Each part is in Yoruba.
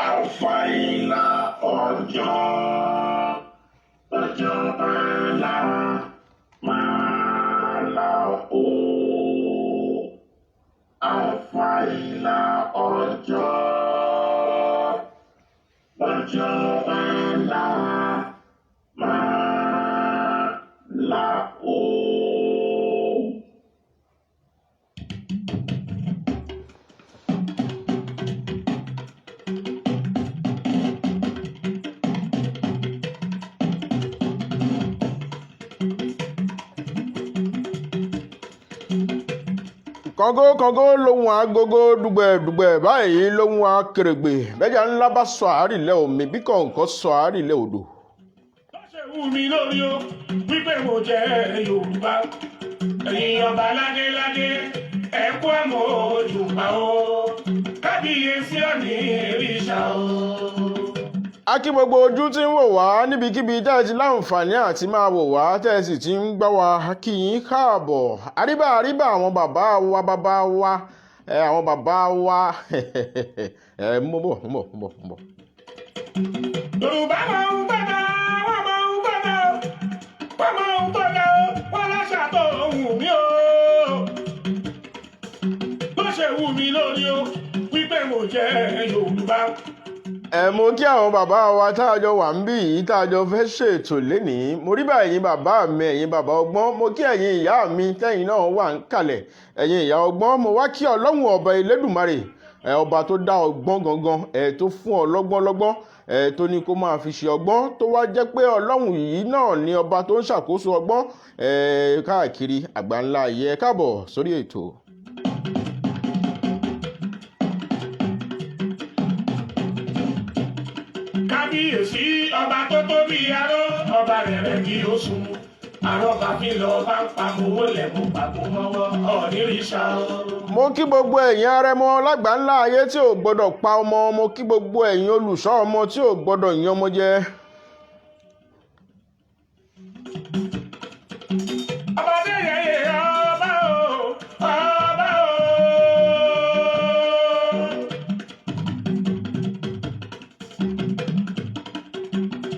Àfàìlà ọjọ́ bàlà máa là ó. Àfàìlà ọjọ́ bàlà máa là ó. kọ́ngó lóhun agogo dùgbẹ̀dùgbẹ̀ báyìí lóhun akèrègbè bẹ́jà ńlá bá sọ àárìlẹ̀ omi bí kọ̀ǹkọ̀ sọ àárìlẹ̀ odò. lọ́sẹ̀ wù mí lórí o wípé mo jẹ́ Yorùbá ẹ̀yin ọba ládéládé ẹ̀kú àmọ́ Yorùbá o kábíyèsí ọ̀nì ìrìṣà o. A kí gbogbo ojú tí ń wò wá níbikíbi tẹ́ ẹ ti láǹfààní àti máa wò wá tẹ́ ẹ sì ti ń gbọ́ wá kí yín káàbọ̀ àríbà àwọn bàbá wa àwọn bàbá wa mo bọ̀. Yorùbá máa ń gbọ́dọ̀ wọ́n máa ń gbọ́dọ̀ wọ́n láṣà tó wù mí o ló ṣe wù mí lórí o wípé mo jẹ́ Yorùbá. Mo kí àwọn bàbá wa táàjọ wà ń bí yìí táàjọ fẹ́ ṣètò lénìí mo rí bá ẹ̀yin bàbá mi ẹ̀yin bàbá ọgbọ́n mo kí ẹ̀yin ìyá mi tẹ́yin náà wà ń kalẹ̀ ẹ̀yin ìyá ọgbọ́n mo wá kí Ọlọ́run ọba Elédùmarè ọba tó dá ọgbọ́n gangan tó fún ọlọ́gbọ́n lọ́gbọ́n tó ní kó máa fi ṣe ọgbọ́n tó wá jẹ́ pé Ọlọ́run yìí náà ni ọba tó ń ṣàkóso ọgbọ́n káàkiri àgbáńlá ayé. Ẹ káàbọ̀ sórí ètò. Kábíyèsí ọba tó tóbi aró ọba rẹ̀ kí ó sùn àrọ́ bàbí lọ bá ń pa owó lẹ́mú pàbó mọ́wọ́ ọ̀nìrìṣà o. Mo kí gbogbo ẹ̀yin arẹmọ lágbàńlá ayé tí ò gbọdọ̀ pa ọmọ mo kí gbogbo ẹ̀yin olùṣọ́ ọmọ tí ò gbọdọ̀ yan ọmọ jẹ. ọba Adéyẹyè ọba o ọba o.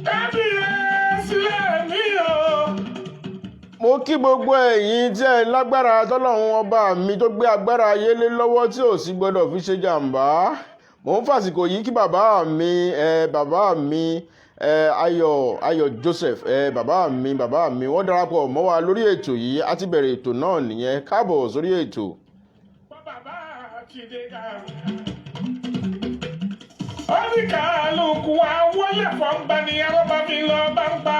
kábíyèsí ẹ̀mí o. Mo kí gbogbo ẹ̀yin tí ẹ lágbára tọ́lọ́run ọba mi tó gbé agbára ayé lé lọ́wọ́ tí ò sì gbọdọ̀ fi ṣe jàǹbá. Mo ń fàsìkò yìí kí bàbá mi Ayọ̀ Joseph bàbá mi wọ́n darapọ̀ mọ́ wa lórí ètò yìí a ti bẹ̀rẹ̀ ètò náà nìyẹn káàbọ̀ sórí ètò. bàbá ti dé ká. oníkàlùkù wa wọlé fún bani arọ́bà mi lọ bá ń pa.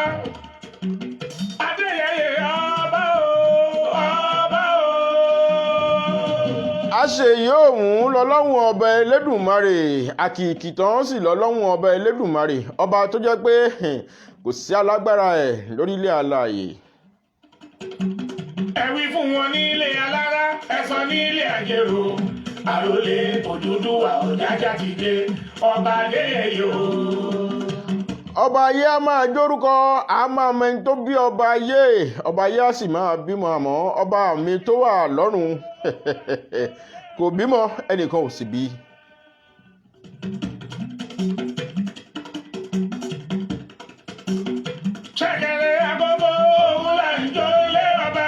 Adéyẹyè ọba o ọba o. Àṣeyìí òun lọ́lọ́run ọba Elédùmarè àkìkìtàn sì lọ́lọ́run ọba Elédùmarè ọba tó jẹ́ pé kò sí alágbára ẹ̀ lórílẹ̀ alààyè. ẹ wí fún wọn nílé alára ẹ sọ nílé àjèrò àròlé Odùduwà Ọjájá ti dé ọba Adéyẹyè o. Ọba ayé a máa jórúkọ a máa mẹni tó bí ọba ayé a sì máa bímọ àmọ́ ọba mi tó wà lọ́run kò bímọ ẹnìkan ò sì bí. ṣẹ̀kẹ̀rẹ̀ agogo òun là ń jó lé ọba.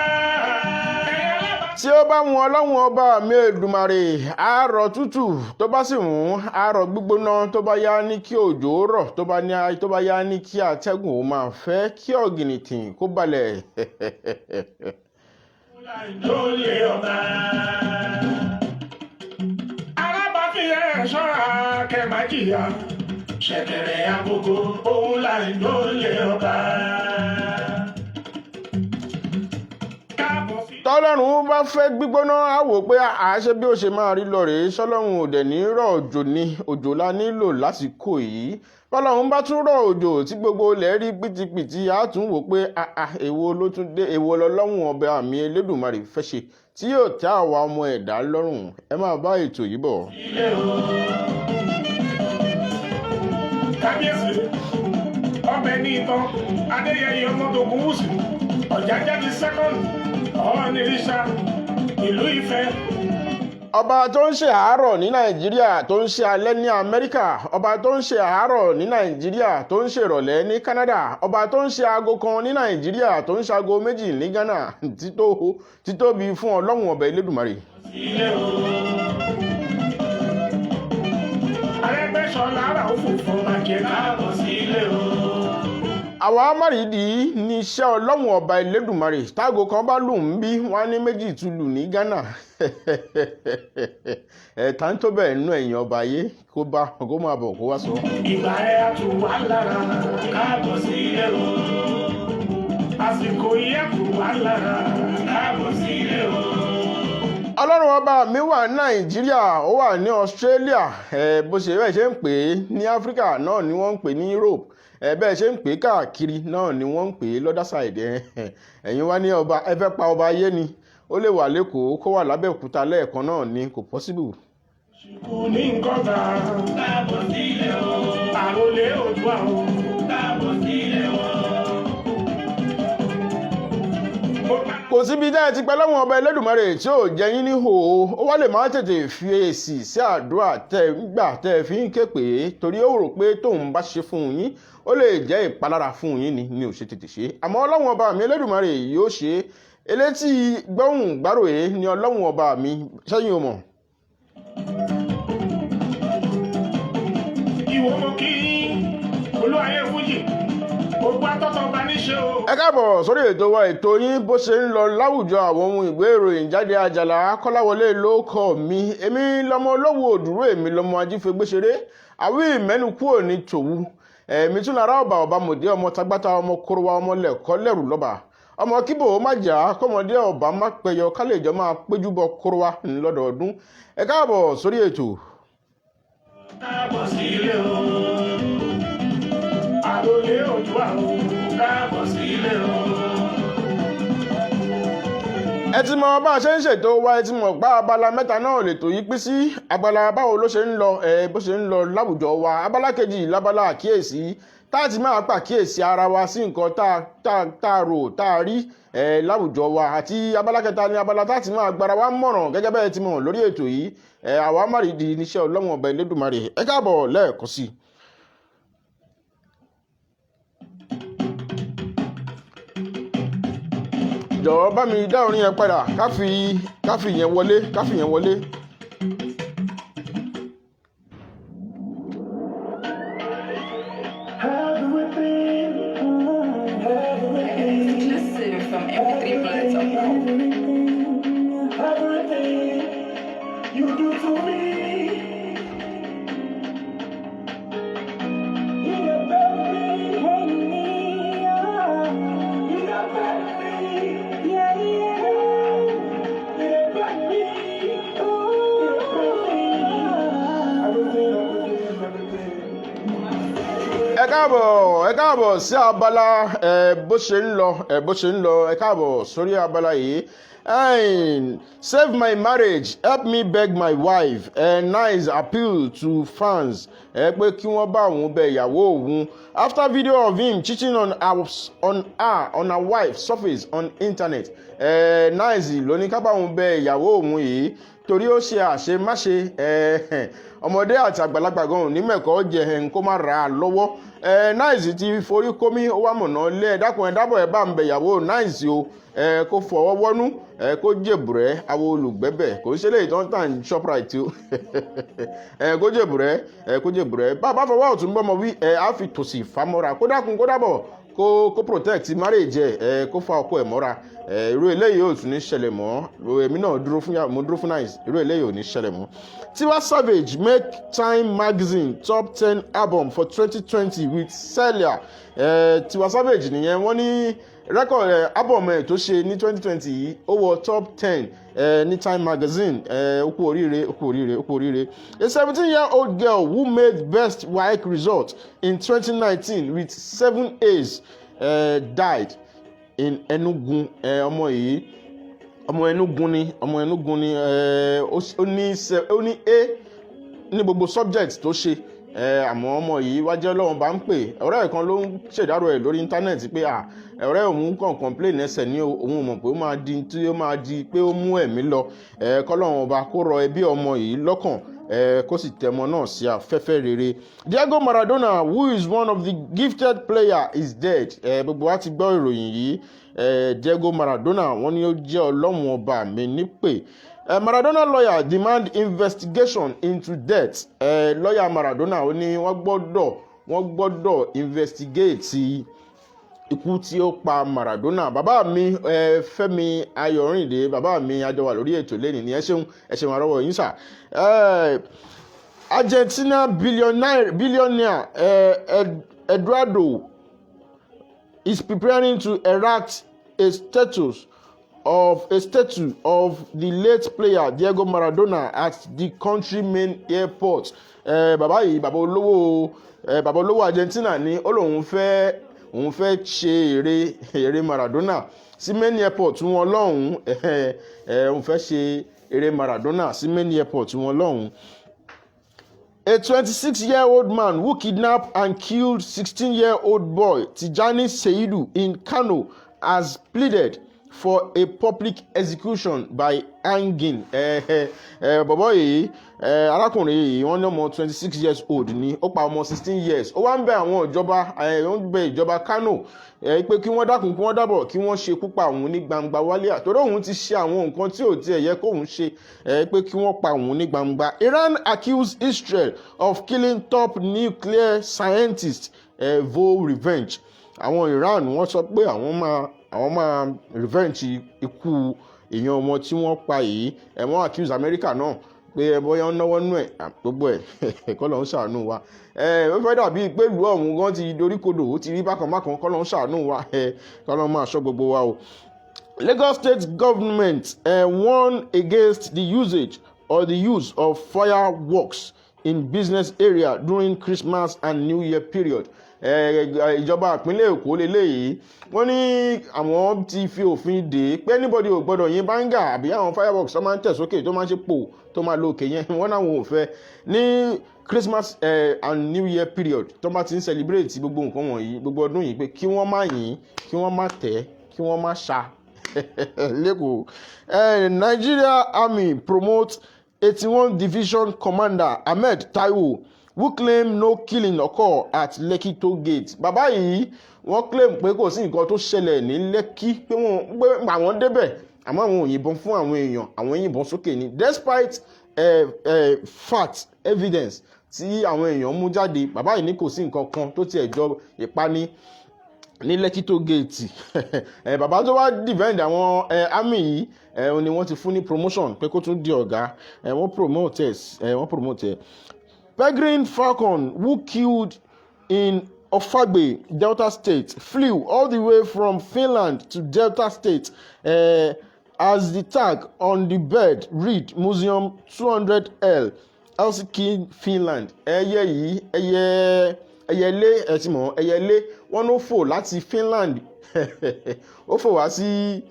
Tí ó bá wọn Ọlọ́run ọba mi Èdùmàrè àárọ̀ tútù tó bá sì wù àárọ̀ gbígbóná tó bá yá ní kí òjò rọ̀ tó bá yá ní kí atẹ́gùn ó máa fẹ́ kí ọ̀gìnìtìn kó balẹ̀. òun là ń jó lé ọba. alábàáfíà ṣọ́ra kẹ́ má jìyà ṣẹ̀kẹ̀rẹ̀ agogo òun là ń jó lé ọba. Tọ́lọ́run bá fẹ́ gbígbóná á wò pé àáṣe bí ó ṣe máa rí lọ rèé sọ́lọ́run ò dẹ̀ ní rọ̀ òjò la nílò lásìkò yìí bọ́lọ́run bá tún rọ̀ òjò tí gbogbo ilẹ̀ rí pìtìpìtì á tún wò pé èwo ló tún dé èwo lọ́lọ́run ọba àmì Elédùmarè fẹ́ ṣe tí yóò tẹ́ àwa ọmọ ẹ̀dá lọ́rùn ẹ máa bá ètò yìí bọ̀. kábíyèsí ọbẹ̀ ní ìtàn Adéyẹyè ọmọdógún wùsù Ọjájá di sẹ́kọ̀ndì ọ̀nìrìṣà ìlú Ifẹ̀. ọba tó ń ṣe àárọ̀ ní nàìjíríà tó ń ṣe alẹ́ ní amẹ́ríkà, ọba tó ń ṣe àárọ̀ ní nàìjíríà tó ń ṣe ìrọ̀lẹ́ ní canada, ọba tó ń ṣe aago kan ní nàìjíríà tó ń ṣe aago méjì ní ghana, títóbi fún ọlọ́run ọba elédùmarè. Arẹ́gbẹ́ṣọlá ara òfófó bàjẹ́ káàbọ̀ sílé o. àwa márìdí ní iṣẹ́ ọlọ́run ọba elédùmarè, tágo kan bá lù ń bí wọ́n á ní méjì tún lù ní ghana. ẹ̀ta ń tó bẹ́ẹ̀ nú ẹ̀yìn ọba ayé kó máa bọ̀ kó wá sọ. Ìgbà rẹ̀ á tù wá lára káàbọ̀ sílé o. Àsìkò yẹ kù wá lára káàbọ̀ sílé o. ọlọ́run ọba mi wà ní nàìjíríà, ó wà ní australia, bó ṣe bẹ́ẹ̀ ṣe ń pè é ní áfíríkà náà ni wọ́n ń pè ní europe, bẹ́ẹ̀ ṣe ń pè é káàkiri náà ni wọ́n ń pè é lọ́dà side. ẹ̀yin wá ní ọba ẹ fẹ́ pa ọba ayé ni, ó lè wà lẹ́kọ̀ọ́ kó wà lábẹ́òkúta lẹ́ẹ̀kan náà ni kò possible. Ṣùkú ní nǹkan gbà káàbọ̀ sílé o. Àròlé òdùà o káàbọ̀ sílé o. kò síbi dá ẹ ti pẹ́ lọ́wọ́n ọba elédùmarè tí ò jẹ́ yín ní hòó, ó wá lè má tètè fi èsì sí àdúrà tẹ́ gbà tẹ́ fi ń ké pé torí ó rò pé tóun bá ṣe fún yín ó lè jẹ́ ìpalára fún yín ni ò ṣe tètè ṣe. àmọ́ ọlọ́wọ́n ọba mi elédùmarè yóò ṣe é. elétí gbọ́hùn gbáròyé ni ọlọ́wọ́n ọba mi, sẹ́yìn o mọ̀. Ìwọ mo kí olúwayé fújì gbogbo atọ́tọ̀ bá níṣe o. ẹ káàbọ̀ sórí ètò wa, ètò yín bó ṣe ń lọ láwùjọ àwọn ohun ìwé ìròyìn jáde. Àjàlá Kọ́láwọlé ló kọ mi, èmi lọmọ olówó òdúró, èmi lọmọ ajífẹ́gbéṣeré, àwí ìmẹ́nu kúrò ní tòwú, èmi tún lára ọba mòdé, ọmọ tagbáta, ọmọ korowa, ọmọ lẹ̀kọ́ lẹ́rù lọ́ba, ọmọ kíbò má jà kọ́mọdé ọba má pẹyọ kálẹ̀jọ máa péjú bọ korowa lọ́dọọdún. ẹ káàbọ̀ sórí ètò. Káàbọ̀ sílé o. Àròlé òdùà o káàbọ̀ sílé o. ẹ ti mọ bá a ṣe ń ṣètò wa, ẹ ti mọ̀ gbá abala mẹ́ta náà lètò yìí pín sí. abala báwo ló ṣe ń lọ, bó ṣe ń lọ láwùjọ wa. abala kejì lábala àkíyèsí, tá a ti máa pàkíyèsí ara wa sí nǹkan tá a rò tá a rí láwùjọ wa. àti abala kẹta ni abala tá a ti máa gbára wa mọ̀ràn gẹ́gẹ́ bẹ́ẹ̀ ti mọ̀ lórí ètò yìí. àwa márìdí níṣẹ́ ọlọ́run ọba elédùmarè. ẹ káàbọ̀ lẹ́ẹ̀kan sí i. jọ̀wọ́ bá mi dá orin yẹn padà káfí yẹn wọlé. Exclusive from mp3bullets.com. You do to me. You got baby, you got baby, yeah. You got baby, ẹ káàbọ̀ sí abala bó ṣe ń lọ ẹ káàbọ̀ sórí abala yìí. Save my marriage, help me beg my wife, nice appeal to fans pé kí wọ́n bá òun bẹ ìyàwó òun after video of him cheating on her wife surface on internet. Nice ló ní ká bá òun bẹ ìyàwó òun yìí torí ó ṣe àṣemáṣe. ọmọdé àti àgbàlagbà gan ní mẹ́kọ̀ọ́ jẹ kó má ra lọ́wọ́. Nice ti forí kómi ó wá mọ̀nà lé ẹ̀dákun ẹ̀dábọ̀ ẹ̀ bá ń bẹ ìyàwó Nice o kó fọwọ́ wọ́nú kó jèbùrẹ́ àwọn olùgbẹ́bẹ̀ kò ń ṣe lè tán tàn Shoprite o. kó jèbùrẹ́ bá fọwọ́ ọ̀tún bọ́mọ wí á fi tòsì fámọ́ra kó dákun kó dábọ̀ kó protect marriage kó fa ọkọ ẹ̀ mọ́ra. irú eléyìí ò tún ní ṣẹlẹ̀ mọ́. èmi náà dúró fún Nice, irú eléyìí ò ní ṣẹlẹ̀ mọ́. Tiwa Savage make Time Magazine top 10 album for 2020 with Celia. Tiwa Savage nìyẹn, wọ́n ní rẹ́kọ̀d album tó ṣe ní 2020 yìí ó wọ top 10 ní Time Magazine. ó kú oríire. A 17-year-old girl who made best WAEC result in 2019 with 7 A's died in Enugu. ọmọ Enugu ni ó ní A ní gbogbo subject tó ṣe àmọ́ ọmọ yìí wá jẹ́ Ọlọ́run bá ń pè. Ọ̀rẹ́ ẹ̀ kan ló ń ṣèdárò ẹ̀ lórí íńtánẹ́ẹ̀tì pé ọ̀rẹ́ òun kàn complain ẹsẹ̀ ní òun mọ̀ pé ó máa di tí ó máa di pé ó mú ẹ̀mí lọ. Kọ́lọ́run ọba kó rọ ẹbí ọmọ yìí lọ́kàn, kó sì tẹmọ náà sí afẹ́fẹ́ rere. Diego Maradona, who is one of the gifted player, is dead. Gbogbo wa ti gbọ́ ìròyìn yìí. Diego Maradona wọ́n ní ó jẹ́ Ọlọ́run ọba mi nípè. Maradona lawyer demand investigation into death. Lawyer Maradona ó ní wọ́n gbọ́dọ̀ investigate ikú tí ó pa Maradona. Bàbá mi Fẹ́mi Ayọ̀rìndé, bàbá mi a jọ wà lórí ètò lẹ́nìí ní ẹ ṣeun àrọ́wọ́ yín sà. Argentina billionaire Eduardo is preparing to erect a statue of the late player Diego Maradona at the country main airport. Bàbá yìí bàbá olówó Argentina ní ó lóun fẹ́ ṣe eré Maradona sí main airport wọn lọ́hùn. Òun fẹ́ ṣe eré Maradona sí main airport wọn lọ́hùn. A 26-year-old man who kidnapped and killed 16-year-old boy Tijani Seidu in Kano has pleaded for a public execution by hanging. Bọ̀bọ̀ yìí arákùnrin yìí wọ́n ní ọmọ 26 years old ni ó pa ọmọ 16 years. Ó wá ń bẹ àwọn ìjọba Kano pé kí wọ́n dákun kí wọ́n dábọ̀ kí wọ́n ṣe kú pa òun ní gbangba wálé àtọ́rọ́ òun ti ṣe àwọn nǹkan tí ò tiẹ̀ yẹ kóun ṣe pé kí wọ́n pa òun ní gbangba. Iran accused Israel of killing top nuclear scientist vow revenge. Àwọn Iran wọ́n sọ pé àwọn máa revenge ikú èèyàn ọmọ tí wọ́n pa yìí. Wọ́n accuse America náà pé bóyá ń náwó nú ẹ̀ gbogbo ẹ̀ kọ́ ló ń ṣàánú wa. Ó fẹ́ dàbí pé ìlú ọ̀hún gan ti doríkodò ó ti rí bákan kọ́ ló ń ṣàánú wa. Kọ́ ló máa ṣọ́ gbogbo wa o. Lagos State government warn against the usage or the use of fireworks in business area during Christmas and New Year period. Ìjọba ìpínlẹ̀ Èkó lélẹ́yìí wọ́n ní àwọn ti fi òfin dè pé anybody ò gbọ́dọ̀ yìn báńgà àbí àwọn fireworks tó máa ń tẹ̀ sókè tó máa ń ṣe pò tó máa lo òkè yẹn wọ́n náà wọn ò fẹ́ ní Christmas and New Year period tó bá ti ń celebrate gbogbo nǹkan wọ̀nyí gbogbo ọdún yìí pé kí wọ́n má yìn kí wọ́n má tẹ̀ kí wọ́n má ṣá lẹ́kọ̀ọ́. Nigeria Army promotes 81 Division Commander Ahmed Taiwo, who claim no killing occur at Lekki toll gate. Bàbá yìí wọ́n claim pé kò sí nǹkan tó ṣẹlẹ̀ ní Lekki pé àwọn débẹ̀ àmọ́ àwọn ò yìnbọn fún àwọn èèyàn àwọn yìnbọn sókè ni despite fact evidence tí àwọn èèyàn mú jáde. Bàbá yìí ní kò sí nǹkan kan tó tiẹ̀ jọ ìpani ní Lekki toll gate. Bàbá tó wá defend àwọn army yìí ni wọ́n ti fún ní promotion pé kó tún di ọ̀gá. Wọ́n promote Peregrine Falcon, who killed in Ofagbe, Delta State, flew all the way from Finland to Delta State as the tag on the bird read Museum 200L, Helsinki, Finland. Ẹyẹ yìí ẹyẹlé wọ́n ló fò láti Finland ó fò wá sí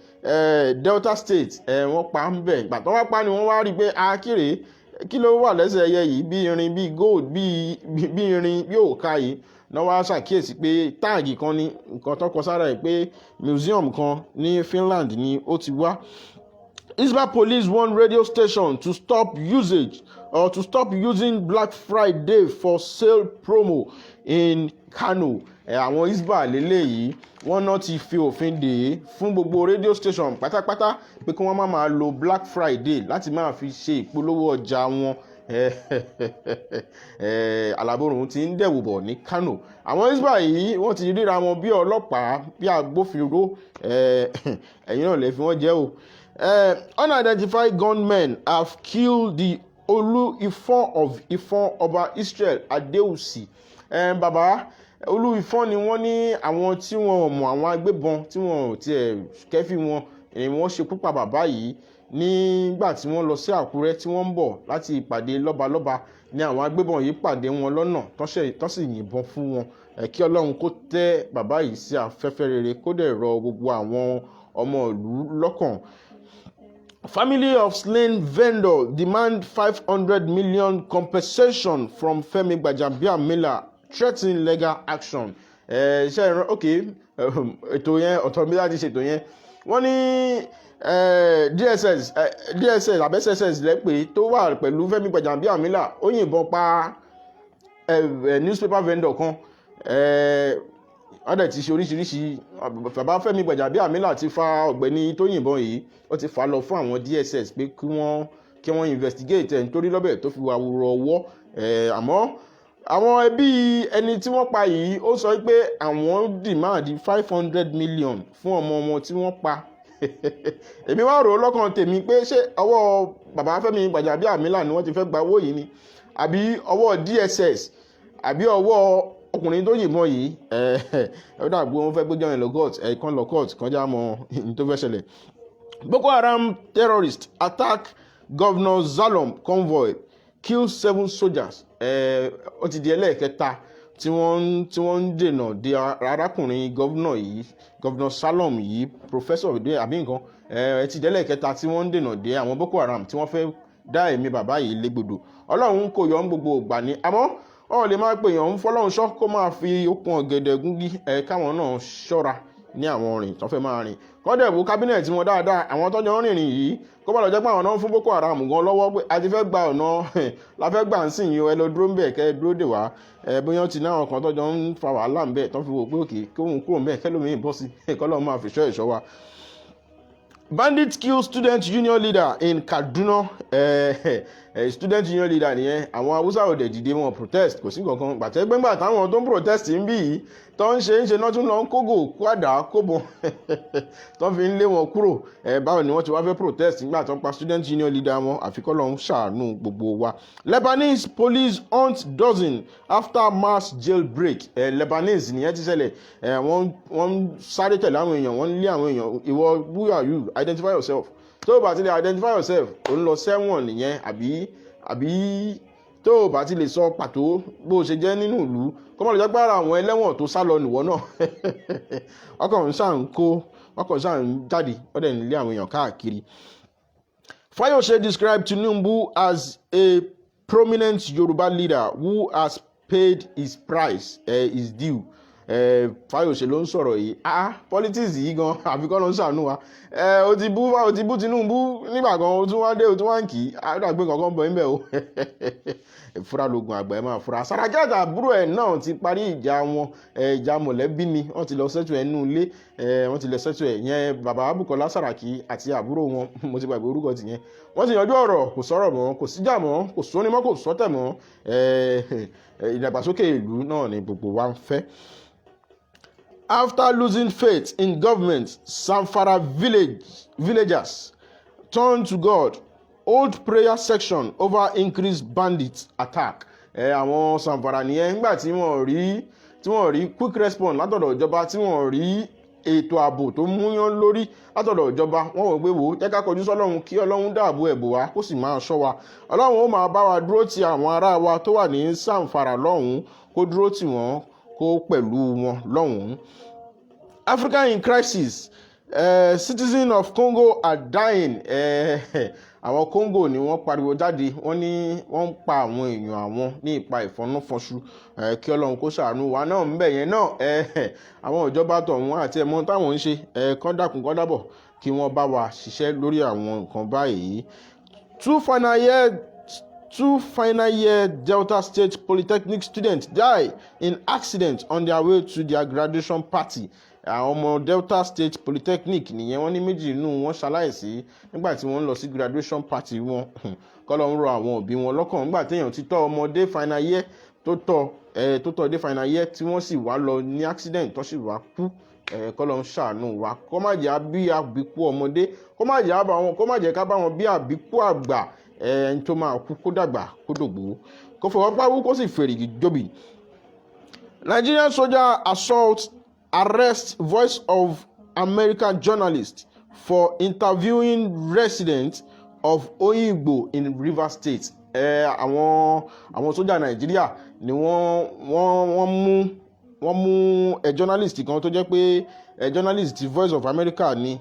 Delta State. Wọ́n pa ń bẹ̀ ìgbà tó wá pa ni wọ́n wá rí pé akéré kí ló wà lẹ́sẹ̀ ẹyẹ yìí bí irin bí gold bí irin bí òka yìí náà wá ṣàkíyèsí pé táàgì kan ní nǹkan tó kọ sára ẹ̀ pé museum kan ní Finland ni ó ti wá. Isba police warn radio station to stop using Black Friday for sale promo in Kano. Àwọn Isba lélẹ́yìí wọ́n náà ti fi òfin dè é fún gbogbo radio station pátápátá pé kí wọ́n má máa lo Black Friday láti máa fi ṣe ìpolówó ọjà wọn. Alábòrùn ti ń dẹ̀wò bọ̀ ní Kano. Àwọn Isba yìí wọ́n ti ríra wọn bí ọlọ́pàá bí agbófinró. Ẹ̀yin náà lè fi wọ́n jẹ́ o. Unidentified gunmen have killed the Olu Ifon of Ifon Ọba Israel Adeusi. Bàbá Olú Ifon ni wọ́n ní àwọn tí wọ́n mọ̀ àwọn agbébọn tí wọ́n tiẹ̀ kẹ́fì wọn wọ́n ṣekú pa bàbá yìí nígbà tí wọ́n lọ sí Àkúrẹ́ tí wọ́n ń bọ̀ láti ìpàdé lọ́balọ́ba ní àwọn agbébọn yìí pàdé wọn lọ́nà tó sì yìnbọn fún wọn. Kí Ọlọ́run kó tẹ́ bàbá yìí sí afẹ́fẹ́ rere kó dẹ̀ rọ gbogbo àwọn ọmọ ìlú lọ́kàn. Family of slain vendor demand 500 million compensation from Femi Gbajabiamila, threatening legal action. Ètò yẹn ọ̀tọ̀ mi láti ṣètò yẹn. Wọ́n ní DSS abẹ́sẹ̀sẹ̀ lẹ́pẹ́ tó wà pẹ̀lú Femi Gbajabiamila ó yìnbọn pa newspaper vendor kan. Wọ́n dẹ̀ ti ṣe oríṣiríṣi. Bàbá Fẹ́mi Gbajabiamila ti fa ọ̀gbẹ́ni tó yìnbọn yìí, ó ti fà lọ fún àwọn DSS pé kí wọ́n investigate ẹ̀ nítorí lọ́bẹ̀ tó fi wà wúrọ̀ ọwọ́. Àmọ́ àwọn ẹbí ẹni tí wọ́n pa yìí ó sọ pé àwọn demand 500 million fún ọmọ wọn tí wọ́n pa. Èmi wá rò lọ́kàn tèmi pé ṣé ọwọ́ bàbá Fẹ́mi Gbajabiamila ni wọ́n ti fẹ́ gba owó yìí ni, àbí ọwọ́ DSS, àbí ọwọ́ ọkùnrin tó yìnbọn yìí. Ó dàgbò wọn fẹ́ gbéjọ́ yẹn lọ court kan já mọ́ ní tó fẹ́ ṣẹlẹ̀. Boko Haram terrorists attack Governor Zalom convoy, kill 7 soldiers. Ó ti di ẹlẹ́ẹ̀kẹta tí wọ́n ń dènà de arákùnrin Governor Salom yìí, professor àbí nǹkan. Ti di ẹlẹ́ẹ̀kẹta tí wọ́n ń dènà de àwọn Boko Haram tí wọ́n fẹ́ dá ẹ̀mí bàbá yìí légbodò. Ọlọ́run kò yọ ń gbogbo ìgbà ni, àmọ́ wọ́n lè máa pè yàn ń fọ́lọ́run ṣọ́ kó máa fi okùn ọ̀gẹ̀dẹ̀ gúngi káwọn náà ṣọ́ra ní àwọn rìn tó fẹ́ máa rìn. Kọ́dẹ̀ wo kábínẹ̀tì wọn dáadáa, àwọn tọ́jọ́ ń rìnrìn yìí kó bá lọ jẹ́ pé àwọn náà ń fún Boko Haram gan lọ́wọ́ pé a ti fẹ́ gba ọ̀nà la fẹ́ gbà ń sìn yín, ẹ lọ dúró ń bẹ̀ kẹ́ ẹ dúró dè wá. Bóyá ti náà kan tọ́jọ́ ń fa wàhálà ń bẹ̀ tó fi wò pé òkè kí òun kúrò ń bẹ̀ kẹ́lómi bọ́ sí kọ́lọ́ máa fi ṣọ́ ẹ̀ṣọ́ wa. Bandits kill student union leader in Kaduna. Student union leader nìyẹn. Àwọn Hausa òde dìde wọn protest, kò sí kankan. Gbàtẹ́gbẹ́ngbà táwọn tó ń protest ń bí yìí tó ń ṣe náà tún lọ ń kógò kwádà kóbọn tó fi ń lé wọn kúrò. Báwo ni wọ́n ti wá fẹ́ protest nígbà tó ń pa student union leader wọn? Àfikọ́ lọ ń ṣàánú gbogbo wa. Lebanese police hunt dozen after mass jailbreak. Lebanese nìyẹn ti ṣẹlẹ̀. Wọ́n sáré tẹ̀lé àwọn èèyàn, wọ́n lé àwọn èèyàn. Ìwọ, who are you? Identify yourself. Tó o bá ti lè identify yourself, ò ń lọ sẹ́wọ̀n nìyẹn, àbí tó o bá ti lè sọ pàtó bó o ṣe jẹ́ nínú ìlú, kó má lè jẹ́ pé ara àwọn ẹlẹ́wọ̀n tó sá lọ nìwọ náà. Ọkàn ṣáà ń jáde, ó dẹ̀ ń lé àwọn èèyàn káàkiri. Fayose described Tinubu as a prominent Yoruba leader who has paid his price, his due. Fayose ló ń sọ̀rọ̀ yìí. Politics yìí gan àfikọ́ ló ń ṣàánú wa. O ti bú Tinubu nígbà kan, o tún wá dé, o tún wá ń kì í. Àdàgbé kankan bọ̀ níbẹ̀ o. Fúra lógun àgbà ẹ̀ máa fura. Saraki àti àbúrò ẹ̀ náà ti parí ìjà wọn. Ìjà mọ̀lẹ́bí ni wọ́n ti lọ sẹ́tù ẹ̀ nínú ilé. Wọ́n ti lọ sẹ́tù ẹ̀ yẹn bàbá Bukola Saraki àti àbúrò wọn. Mo ti gbàgbé orúkọ tìyẹn. Wọ́n ti yanjú ọ̀rọ̀, kò sọ̀rọ̀ mọ́, kò síjà mọ́, kò sóni mọ́, kò sọ́tẹ̀ mọ́. Ìdàgbàsókè ìlú náà ni gbogbo wa ń fẹ́. After losing faith in government, Zamfara villagers turn to God. Old prayer section over increased bandit attack. Àwọn Zamfara nìyẹn nígbà tí wọ́n rí quick response látọ̀dọ̀ ìjọba, tí wọ́n rí ètò ààbò tó múyán lórí látọ̀dọ̀ ìjọba. Wọ́n wò pé wò ó jẹ́ ká kọjú sọ́lọ́run kí Ọlọ́run dáàbò ẹ̀bò wa kó sì máa ṣọ́ wa. Ọlọ́run ó máa bá wa dúró ti àwọn ará wa tó wà ní Zamfara lọ́hùn-ún, kó dúró tì wọ́n, kó pẹ̀lú wọn lọ́hùn-ún. Africa in crisis. Citizens of Congo are dying. Àwọn Congo ni wọ́n pariwo jáde, wọ́n ní wọ́n ń pa àwọn èèyàn àwọn ní ipa ìfọ́núfọ́nṣu. Kí Ọlọ́run kó ṣàánú wa náà ń bẹ̀ yẹn náà. Àwọn ìjọba tọ̀hún àti ẹ̀mọ́ táwọn ń ṣe kán dákun kán dábọ̀ kí wọ́n bá wa ṣiṣẹ́ lórí àwọn nǹkan báyìí. Two final year Delta State Polytechnic students die in accident on their way to their graduation party. Àwọn ọmọ Delta State Polytechnic nìyẹn, wọ́n ní méjì nínú wọn ṣaláìsí nígbà tí wọ́n ń lọ sí graduation party wọn. Kọ́lọ́ ń rọ àwọn òbí wọn lọ́kàn nígbà téèyàn ti tọ́ ọmọdé final year tó tọ́ dé final year tí wọ́n sì wá lọ ní accident tó sì wá kú. Kọ́lọ́ ń ṣàánú wa, kó má jẹ́ bí àbíkú ọmọdé, kó má jẹ́ ká bá wọn bí àbíkú àgbà. Ẹni tó máa kú kó dàgbà kó dògbò, kó fọwọ́ pawú kó sì fèrègì jóbi. Nigerian soldier arrest Voice of America journalist for interviewing residents of Oyigbo in Rivers State. Àwọn sójà Nàìjíríà ni wọ́n mú wọ́n mú journalist kan tó jẹ́ pé journalist ti Voice of America ni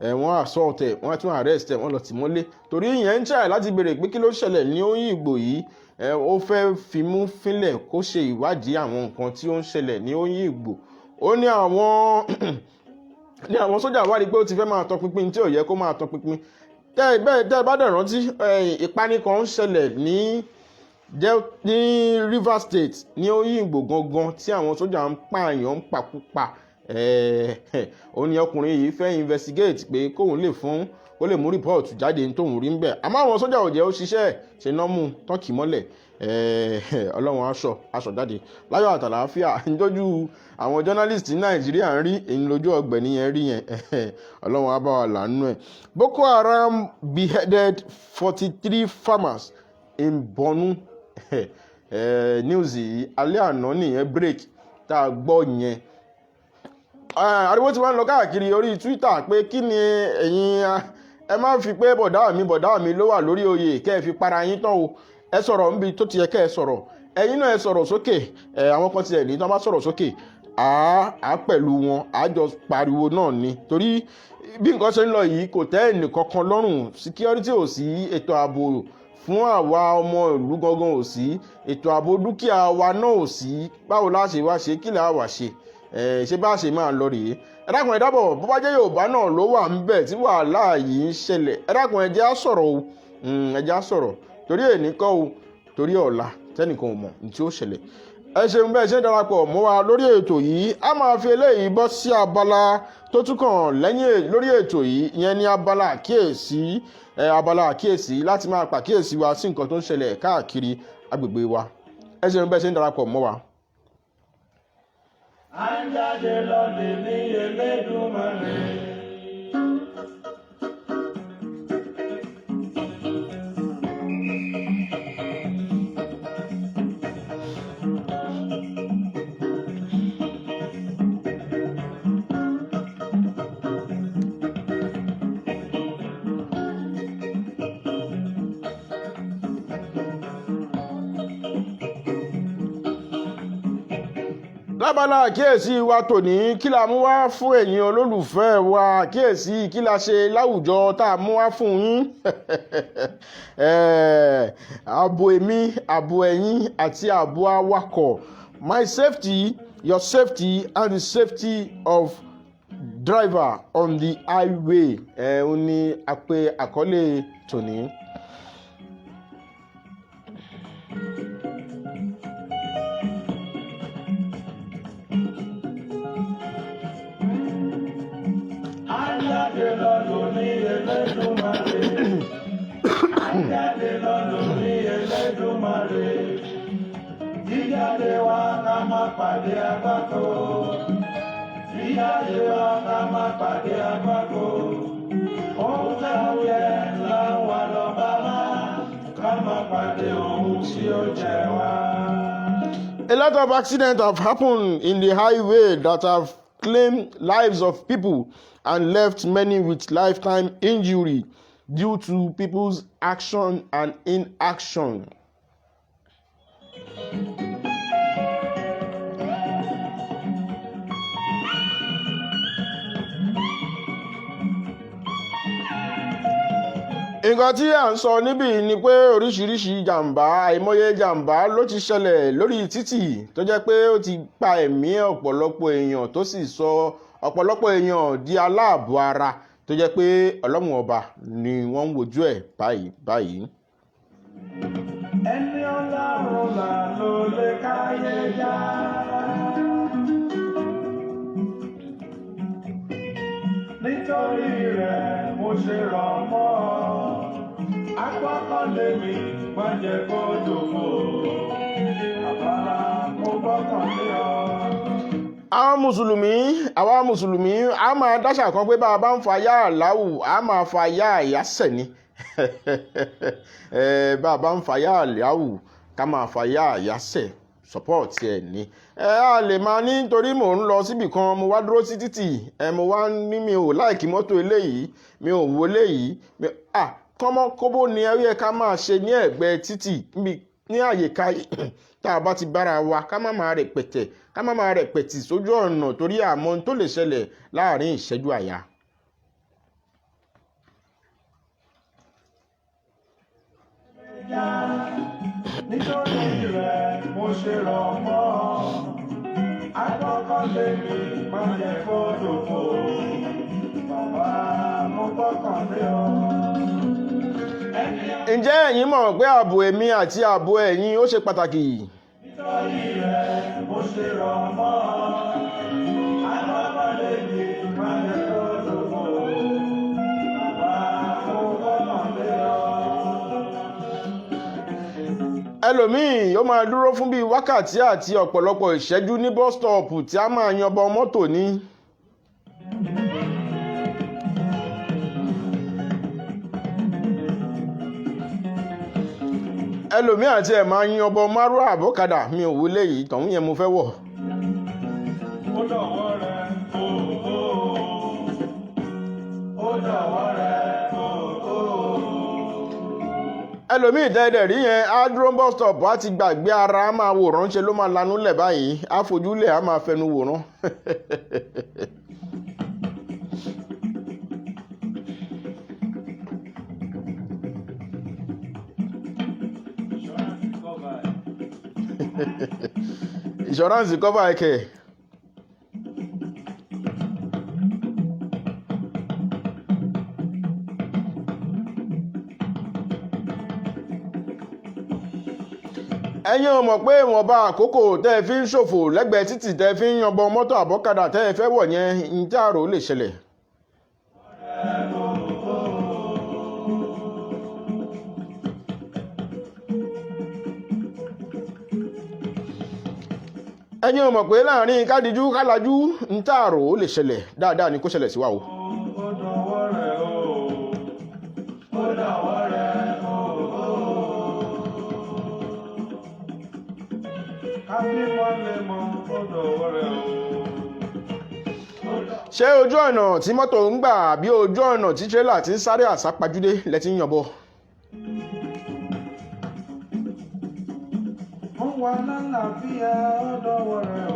wọ́n assault ẹ̀, wọ́n tún arrest ẹ̀, wọ́n lọ tì mọ́lé torí ìyẹn ń ṣàì láti béèrè pé kí ló ṣẹlẹ̀ ní Òyìngbò yìí. Ó fẹ́ fimú fínlẹ̀ kó ṣe ìwádìí àwọn nǹkan tí ó ń ṣẹlẹ̀ ní Òyìngbò. Ó ní àwọn sójà wá rí pé ó ti fẹ́ máa tọpinpin tí ò yẹ kó máa tọpinpin. Tẹ́ ẹ bá dẹ̀ rántí ìpani kan ń ṣẹlẹ̀ ní Rivers State ní Òyìngbò gangan tí àwọn sójà ń pààyàn ń pakúpa. Ó ní ọkùnrin yìí fẹ́ investigate pé kóun lè ó lè mú report jáde tóun rí ń bẹ̀, àmọ́ àwọn sójà ò jẹ́ ó ṣiṣẹ́ ṣe náà mú tọ́kì mọ́lẹ̀. Ọlọ́run aṣọ jáde láyọ̀ àtàlàáfíà nítójú àwọn journalist ní Nàìjíríà ń rí èyí lójú ọ̀gbẹ́ni yẹn rí yẹn. Ọlọ́run á bá wa làánú ẹ̀. Boko Haram beheaded 43 farmers in Borno. News yìí alẹ́ àná nìyẹn break tá a gbọ́ yẹn. Ariwo tí wọ́n ń lọ káàkiri orí Twitter pé kí ni ẹ̀yin ẹ má fi pé bọ̀dá mi ló wà lórí oyè kẹ́ ẹ fi para yín tán o, ẹ sọ̀rọ̀ níbi tó ti yẹ kẹ́ ẹ sọ̀rọ̀, ẹ̀yin náà ẹ sọ̀rọ̀ sókè. Àwọn kan tiẹ̀ ní tí wọ́n bá sọ̀rọ̀ sókè á pẹ̀lú wọn á jọ pariwo náà ni torí bí nǹkan ṣe ń lọ yìí kò tẹ́ ẹnìkankan lọ́rùn. Security ò sí, ètò ààbò fún àwa ọmọ ìlú gangan ò sí, ètò ààbò dúkìá wa náà ò sí. Báwo la ṣe wá ṣe, kí la wá ṣe? Ṣé bá ṣe máa lọ rèé? Ẹ dákun ẹ dábọ̀ bó bá jẹ́ Yorùbá náà ló wà ń bẹ̀ tí wàhálà yìí ń ṣẹlẹ̀, ẹ dákun ẹ jẹ́ á sọ̀rọ̀ o, ẹ jẹ́ á sọ̀rọ̀ torí èní kọ́ o, torí ọ̀la tẹ́nìkan ò mọ̀ ní tí ó ṣẹlẹ̀. Ẹ ṣeun bẹ́ẹ̀ ṣe ń darapọ̀ mọ́ wa lórí ètò yìí. A máa fi eléyìí bọ́ sí abala tó tún kàn lẹ́yìn lórí ètò yìí, ìyẹn ní abala àkíyèsí láti máa pàkíyèsí wa sí nǹkan tó ń ṣẹlẹ̀ káàkiri agbègbè wa. Ẹ ṣeun bẹ́ẹ̀ ṣe ń darapọ̀ mọ́ wa. À ń jáde lọ́dẹ ní Elédùmarè. Lábala àkíyèsí wa tòní, kí la mú wá fún ẹ̀yin olólùfẹ́ wa? Àkíyèsí kí la ṣe láwùjọ tá a mú wá fún yín? Ààbò èmi, ààbò ẹ̀yin àti ààbò awakọ̀. My safety, your safety and the safety of driver on the highway. Ó ní àkọlé tòní. Jíjáde wa ká má pàdé àgbákò. Jíjáde wa ká má pàdé àgbákò. Ohun tá a jẹ là ń wá lọ bá má. Ká má pàdé ohun tí ó jẹ wá. A lot of accidents have happened in the highway that have claimed lives of people and left many with lifetime injury due to people's action and inaction. Nǹkan tí à ń sọ níbí ni pé oríṣiríṣi jàǹbá, àìmọye jàǹbá ló ti ṣẹlẹ̀ lórí títì tó jẹ́ pé ó ti pa ẹ̀mí ọ̀pọ̀lọpọ̀ èèyàn tó sì sọ ọ̀pọ̀lọpọ̀ èèyàn di aláàbọ̀ ara tó jẹ́ pé Ọlọ́run ọba ni wọ́n ń wojú ẹ̀ báyìí. Ẹni Ọlọ́run là ló lè káyé já. Nítorí rẹ̀ mo ṣe rọ̀ mọ́ ọ. Agbọ́kànlé mi má jẹ́ kó dòfo. Àbára mo gbọ́kànlé ọ. Àwa mùsùlùmí a máa dáṣà kan pé bá a bá ń fa yá àláwù a máa fa yá àyásẹ̀ ni. Bá a bá ń fa yá àláwù ká máa fa yá àyásẹ̀ support ẹ̀ ní. A lè máa ní torí mò ń lọ síbì kan mo wá dúró sí títì mo wá ní mi ò láìkí mọ́tò eléyìí mi ò wo eléyìí kọ́mọ́ kóbó ni ẹ yẹ ká máa ṣe ní ẹ̀gbẹ́ títì níbi ní àyíká tá a bá ti bára wa ká má máa rẹpẹtẹ ká má máa rẹpẹtì sójú ọ̀nà torí àmọ́ tó lè ṣẹlẹ̀ láàrin ìṣẹ́jú àyà. nítorí rẹ̀ mo ṣe rọ̀ mọ́ àkọ́kọ́ lèmi máa yẹ kó dòfò bàbá mo gbọ́kàn lé ọ. ǹjẹ́ ẹ̀yin mọ̀ pé ààbò èmi àti ààbò ẹ̀yin ó ṣe pàtàkì? nítorí rẹ̀ mo ṣe rọ̀ mọ́ àkọ́kọ́ lèmi máa yẹ kó dòfò bàbá mo gbọ́kàn lé ọ. ẹlòmíì ó máa dúró fún bíi wákàtí àti ọ̀pọ̀lọpọ̀ ìṣẹ́jú ní bus stop tí a máa yanbọ mọ́tò ní. ẹlòmíì àti ẹ̀ máa yanbọ márùn àbọ̀kadà mi ò wọlé yìí tọ̀hún yẹn mo fẹ́ wọ̀. ó dọ̀wọ́ rẹ̀ ó dọ̀wọ́ rẹ̀ ẹlòmíì dẹ́ẹ̀dẹ̀ rí yẹn á dúró bus stop á ti gbàgbé ara á máa wòrán ṣe ló máa lanú lẹ̀ báyìí á fojúlẹ̀ á máa fẹnu wòrán. insurance cover ẹ̀kẹ́. ẹ̀yin ò mọ̀ pé ìwọ̀nba àkókò tẹ́ ẹ fi ń ṣòfò lẹ́gbẹ̀ẹ́ títì tẹ́ ẹ fi ń yanbọ mọ́tò àbọ́kadà tẹ́ ẹ fẹ́ wọ̀ yẹn ń jàrò lè ṣẹlẹ̀. ẹ̀yin ò mọ̀ pé láàrin kádìjú kálajú ń jàrò lè ṣẹlẹ̀ dáadáa ni kó ṣẹlẹ̀ sí wa o. ó dọ̀wọ́ rẹ̀ ó dọ̀wọ́ rẹ̀ ṣé ojú ọ̀nà tí mọ́tò ń gbà bí ojú ọ̀nà tí tírélà ti ń sáré àsápajúdé lẹ ti ń yànbọ. ó wà lálàáfíà ó dọ̀wọ́ rẹ̀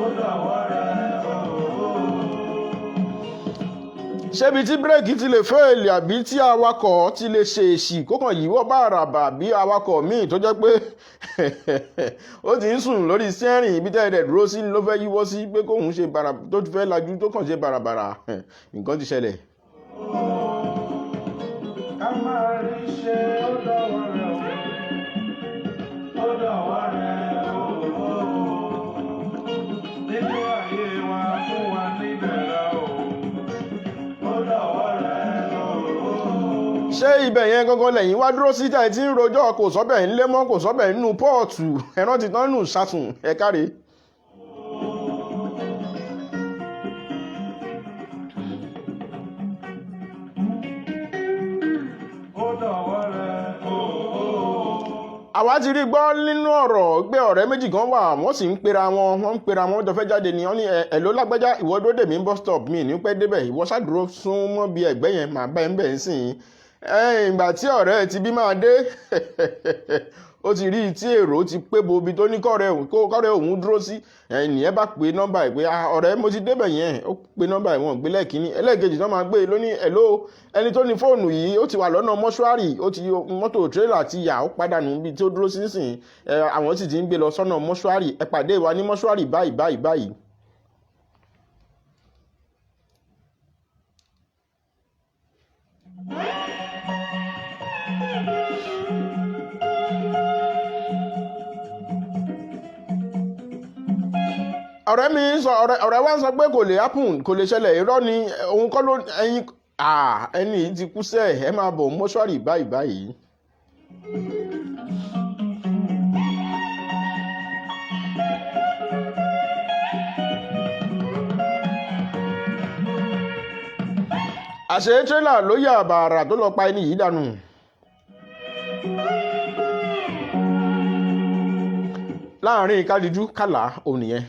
ó dọ̀wọ́ rẹ̀ ṣébi tí bírèkì ti lè fẹ́ẹ̀lì àbí tí awakọ̀ ti lè ṣe èṣì kókàn yíwọ́ bá àràbà bí awakọ̀ míì tó jẹ́ pé ó ti ń sùn lórí sẹ́rìn ibi tẹ́ẹ̀dẹ̀ dúró sí ló fẹ́ yíwọ́ sí pé kóhun ṣe bàrà tó fẹ́ lajú tó kàn ṣe bàràbàrà nǹkan ti ṣẹlẹ̀. ká máa rí ṣe ó dọ̀wọ́ rẹ̀ ó dọ̀wọ́ rẹ̀ nínú ayé wa fún wa níbẹ̀rẹ̀ ó dọ̀wọ́ rẹ̀ ṣé ibẹ̀ yẹn gangan lẹ́yìn wá dúró sí tẹ̀ tí ń rojọ́ kò sọ́bẹ̀ ń lé mọ́ kò sọ́bẹ̀ nínú pọ́ọ̀tù ẹran ti tán nù sásùn ẹ káre. ó dọ̀wọ́ rẹ̀ àwa ti rí gbọ́ nínú ọ̀rọ̀ pé ọ̀rẹ́ méjì kan wà wọ́n sì ń pera wọn jọ fẹ́ jáde ni wọ́n ní ẹ̀ ló lágbájá ìwọ dúró dè mí bus stop mi ní pẹ́ débẹ̀ ìwọ ṣàdúró sún mọ́ bí ẹ̀gbẹ́ yẹn màá bá ẹ̀ ń bẹ̀ ń sìn ìgbà tí ọ̀rẹ́ ti bí máa dé ó ti rí tí èrò ti pé bo ibi tó ní kọ́rẹ́ òun dúró sí ẹnìyẹn bá pe nọ́mbà ẹ̀ pé ọ̀rẹ́ mo ti débẹ̀ yẹn ó pe nọ́mbà ẹ̀ wọ́n gbé lẹ́ẹ̀kínní ẹlẹ́ẹ̀kejì tó máa gbé e lóní ẹ̀ló ẹni tó ní fóònù yìí ó ti wà lọ́nà mọ́ṣúárì ó ti mọ́tò tírélà ti yà ó padànù ibi tó dúró sí nísìn àwọn sì ti ń gbé lọ sọ́nà mọ́ṣúárì ẹ pàdé wa ní mọ́ṣúárì báyìí. ọ̀rẹ́ wa sọ pé kò lè happen kò lè ṣẹlẹ̀ irọ́ ni òun kọ́ ló ẹni yìí ti kú sẹ́ẹ̀ ẹ máa bọ̀ mọ́ṣúárì báyìí. àṣé tírélà ló yà bàrà tó lọ pa ẹni yìí dànù. láàrin kádìjú kàlà òun nìyẹn.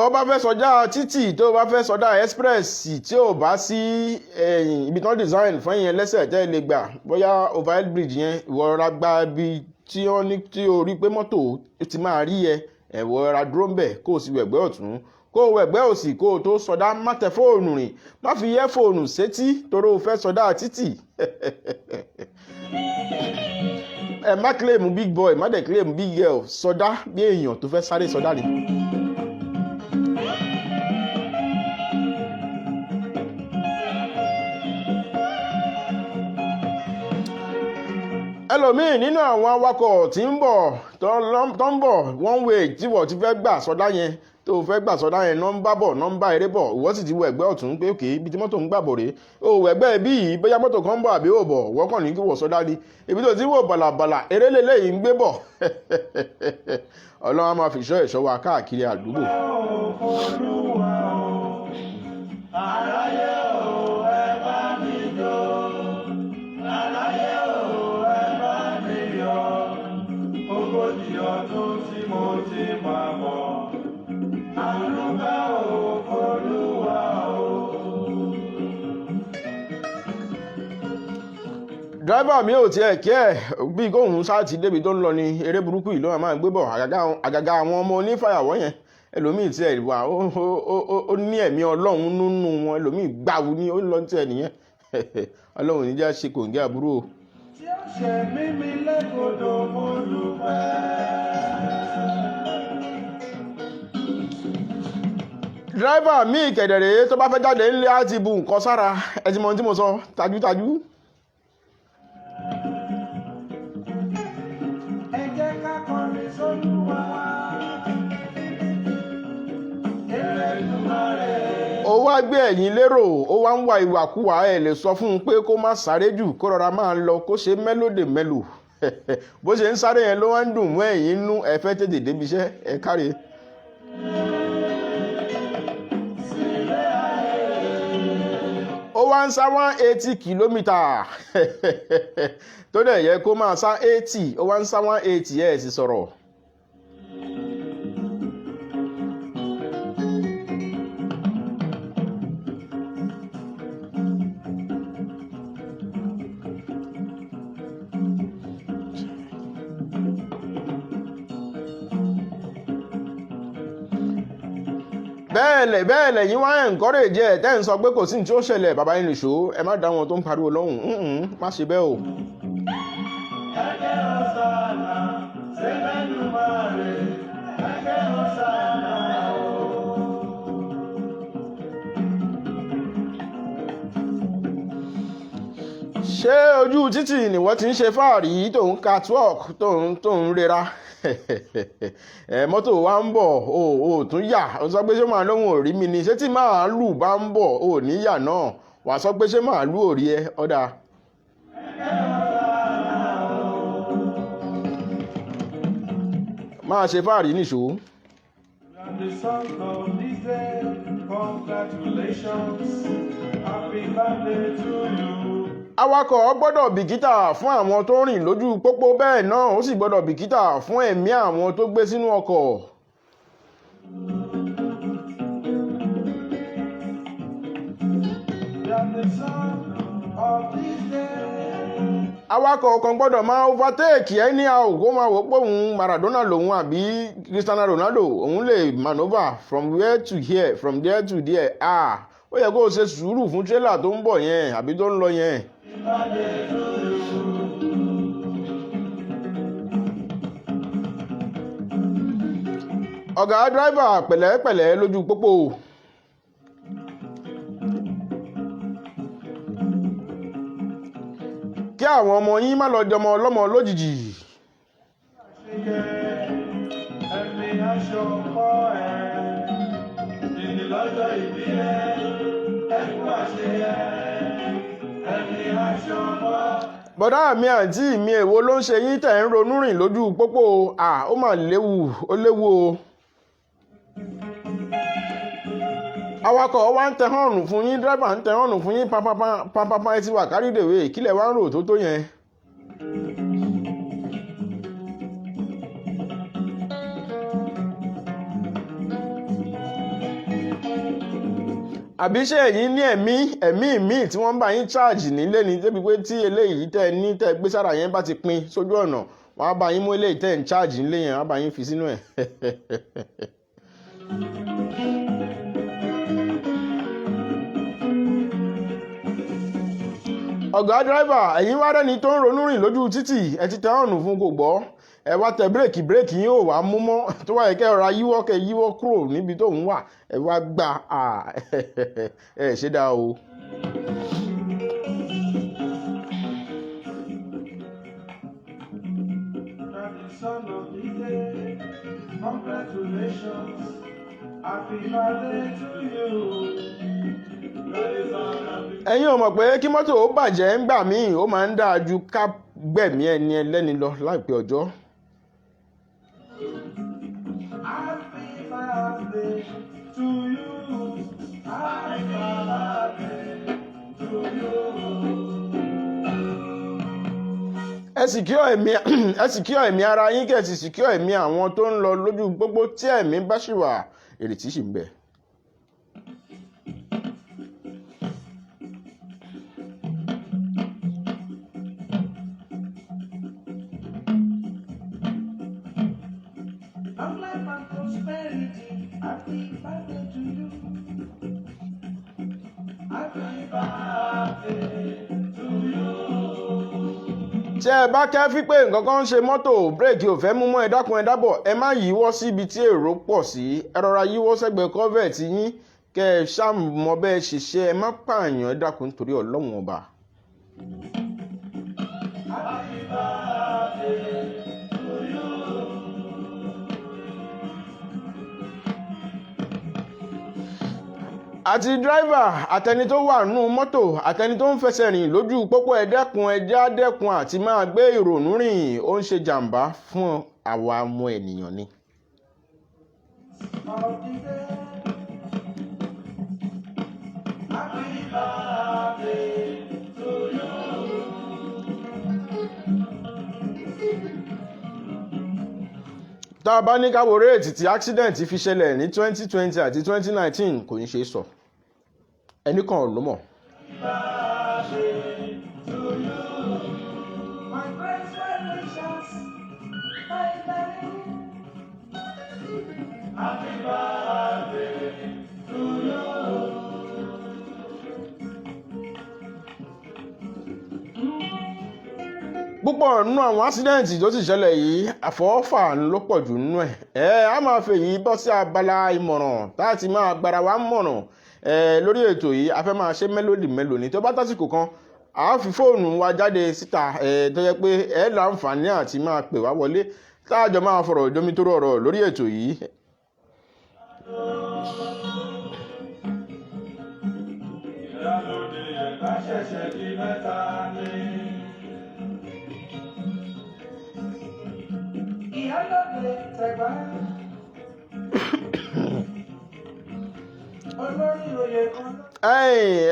ìwọ bá fẹ́ sọdá títì tó bá fẹ́ sọdá express tí ò bá sí ibi tán design fún yẹn lẹ́sẹ̀ tẹ́ lè gbà bóyá overhead bridge yẹn ìwọ ra gba ibi tí ó ní tí o rí pé mọ́tò ti máa rí ẹ̀wọ̀ ra dúró ń bẹ̀ kó o sì wẹ̀gbẹ́ ọ̀tún kó o wẹ̀gbẹ́ òsì kó o tó sọdá má tẹ fóònù rìn má fi yẹ fóònù sétí torí o fẹ́ sọdá títì ẹ má claim big boy má dẹ̀ claim big girl sọdá bí èèyàn tó fẹ́ sáré sọdá ni. ẹlòmíì nínú àwọn awakọ̀ tí ń bọ̀ tó ń bọ̀ one way tí wọ́n ti fẹ́ gbà sọdá yẹn tó fẹ́ gbà sọdá yẹn nọ́mbà bọ̀ nọ́mbà eré bọ̀ ìwọ sì ti wọ ẹ̀gbẹ́ ọ̀tún pé òkè ibi tí mọ́tò ń gbà bọ̀ rèé o wọ ẹ̀gbẹ́ bí yìí bóyá mọ́tò kan ń bọ̀ àbí ò bọ̀ wọ́n kàn ní kí wọ́n sọdá ni ibi tó ti wò bàlàbàlà eré lélẹ́yìí ń gbé bọ̀ ọlọ́run á máa fi ìṣọ́ ẹ̀ṣọ́ wa káàkiri àdúgbò. Driver mi ò tiẹ̀ kí ẹ̀ bí kóhun sáàtì débi tó ń lọ ní eré burúkú yìí ló máa ń gbé bọ̀ àgàgà àwọn ọmọ onífàyàwọ́ yẹn ẹlòmíì tiẹ̀ wà ó ní ẹ̀mí ọlọ́run nínú wọn ẹlòmíì gbàwù ní ó ń lọ tiẹ̀ nìyẹn ọlọ́run níjà ṣe kòǹgẹ́ àbúrò. tí ó ṣe mímí lẹ́kọ̀ọ́dọ̀ mo dúpẹ́. Driver mi kẹ̀dẹ̀rẹ̀ tó bá fẹ́ jáde ńlẹ̀ á ti bu nǹkan sára ẹ ti mọ ohun tí mo sọ tajútajú. ó wá gbé ẹ̀yìn lérò ó wá ń wa ìwàkuwà ẹ̀ lè sọ fún un pé kó má sáré jù kó rọra máa lọ kó ṣe mélòdè mélòó bó ṣe ń sáré yẹn ló wá ń dùn mọ́ ẹ̀yìn nú ẹ fẹ́ tètè débi iṣẹ́ ẹ káre. ó wá ń sá 180 kìlómítà tó dẹ̀ yẹ kó máa sá 80 ó wá ń sá 180 ẹ̀ sì sọ̀rọ̀. bẹ́ẹ̀ lẹ́yìn wá encourage ẹ̀ tẹ́ ń sọ pé kò sí ní tí ó ṣẹlẹ̀ bàbá yín nìṣó ẹ má dá wọn tó ń pariwo lọ́hùn má ṣe bẹ́ẹ̀ o. ṣé ojú títì nìwọ ti ń ṣe fáàrí tó ń catwalk tó ń rera mọ́tò wa ń bọ̀ o tún yà ó sọ pé ṣé màá lóhùn ò rí mi ni ṣé tí màálù bá ń bọ̀ ò ní yà náà wàá sọ pé ṣé màálù ò rí ẹ ọ̀dà. máa ṣe fáàrí nìṣó. Awakọ̀ gbọ́dọ̀ bìkítà fún àwọn tó rìn lójú pópó bẹ́ẹ̀ náà ó sì gbọ́dọ̀ bìkítà fún ẹ̀mí àwọn tó gbé sínú ọkọ̀. Awakọ̀ kan gbọ́dọ̀ máa overtake anyhow kó máa wò pé òun Maradona lòun àbí Cristiano Ronaldo òun lè maneuver from where to here from there to there ó yẹ kó o ṣe sùúrù fún tírélà tó ń bọ̀ yẹn àbí tó ń lọ yẹn. ọ̀gá dírẹ́fà pẹ̀lẹ́pẹ̀lẹ́ lójú pópó. kí àwọn ọmọ yín má lọ jọmọ ọlọ́mọ lójijì. ẹ̀mí aṣọ kọ́ ìdílọ́jọ́ ìbí ẹ̀kú àṣeyẹ ẹ̀mí aṣọ kọ́. bọ̀dá mi àǹtí mi èwo ló ń ṣe yín tẹ̀ ń ronú rìn lójú pópó ó mà léwu ó léwu o. awakọ̀ wa ń tẹ họ́ọ̀nù fún yín dírẹ́bà ń tẹ họ́ọ̀nù fún yín pápápá ẹ ti wà kárídèwé kílẹ̀ wá ń rò tó yẹn. àbí ṣé ẹ̀yin ní ẹ̀mí míì tí wọ́n bá yín charge nílé ni débi pé tí eléyìí tẹ́ ní tẹ́ gbé sára yẹn bá ti pin sójú ọ̀nà wọ́n á bá yín mú eléyìí tẹ́ ń charge nílé yẹn wọ́n á bá yín fi sínú ẹ̀. ọ̀gá dírẹ́fà ẹ̀yin wá rẹ́ni tó ń ronú rìn lójú títì ẹ ti tẹ ọ̀nù fún kò gbọ́ ẹ wá tẹ bírèkì yín ò wá mú mọ́ tó wáyé kẹ́ ọ̀rá yíwọ́ kúrò níbi tó ń wà ẹ wá gbà ẹ ṣe dáa o. Congratulations, happy birthday to you. ẹ̀yin ò mọ̀ pé kí mọ́tò ó bàjẹ́ ńgbà míì ó máa ń dáa ju ká gbẹ̀mí ẹni ẹlẹ́ni lọ láìpẹ́ ọjọ́. Happy birthday to you. Happy birthday to you. ẹ secure ẹ̀mí ara yín kẹ́ ẹ sì secure ẹ̀mí àwọn tó ń lọ lójú gbogbo tí ẹ̀mí bá ṣì wà ìrètí ṣì ń bẹ. Long life and prosperity. Happy birthday to you. Happy birthday to you. tí ẹ bá kẹ́fí pé nǹkan kan ń ṣe mọ́tò bírèkì ò fẹ́ mú mọ́ ẹ dákun ẹ dábọ̀ ẹ má yíwọ́ sí ibi tí èrò pọ̀ sí ẹ rọra yíwọ́ sẹ́gbẹ̀ẹ́ kọ́fẹ̀tì yín kẹ́ ẹ ṣàmọ́ bẹ́ẹ̀ ṣiṣẹ́ ẹ má pààyàn ẹ dákun nítorí Ọlọ́run ọba. Happy birthday to you. àti dírẹ́fà àtẹni tó wà nínú mọ́tò àtẹni tó ń fẹsẹ̀ rìn lójú pópó ẹ dẹ́kun àti máa gbé ìrònú rìn ó ń ṣe jàǹbá fún àwa ọmọ ènìyàn ni. Happy birthday to you. tá a bá ní ká wo réètì tí accident fi ṣẹlẹ̀ ní 2020 àti 2019 kò ní ṣe é sọ ẹnì kan ló mọ̀. My friends, well wishes. Bye, bye. Happy birthday to you. púpọ̀ nínú àwọn accident tó sì ṣẹlẹ̀ yìí àfọwọ́fà ló pọ̀ jù nínú ẹ̀ á máa fèyí bọ́ sí abala ìmọ̀ràn tá a ti máa gbára wa mọ̀ràn lórí ètò yìí a fẹ́ máa ṣe mélòdì ní tó bá tásìkò kan a fi fóònù wa jáde síta tó yẹ pé ẹ láǹfààní àti máa pè wá wọlé tá a jọ máa fọ̀rọ̀ jomitoro ọ̀rọ̀ lórí ètò yìí. Ìyálóde ẹ̀ka ṣẹ̀ṣẹ̀ di mẹ́ta ni. Ìyálóde tẹ̀gbá. Olórí oyè kan ló.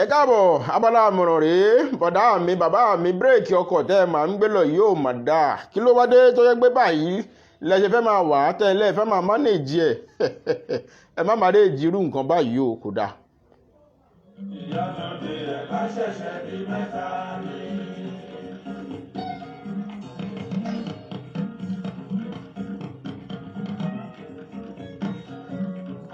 ẹ káàbọ̀ abala àmọ̀ràn rèé bọ̀dá mi bàbá mi bírèkì ọkọ̀ tẹ́ ẹ máa ń gbé lọ yóò mà dáa kí ló wá dé tó yẹ pé báyìí lẹ́sẹ̀ fẹ́ máa wà á tẹ́lẹ̀ fẹ́ máa mánéèjì ẹ̀ ẹ má máa réèjì irú nǹkan báyìí o kò dáa. Ìyálóde ẹ̀ka ṣẹ̀ṣẹ̀ di mẹ́ta ni.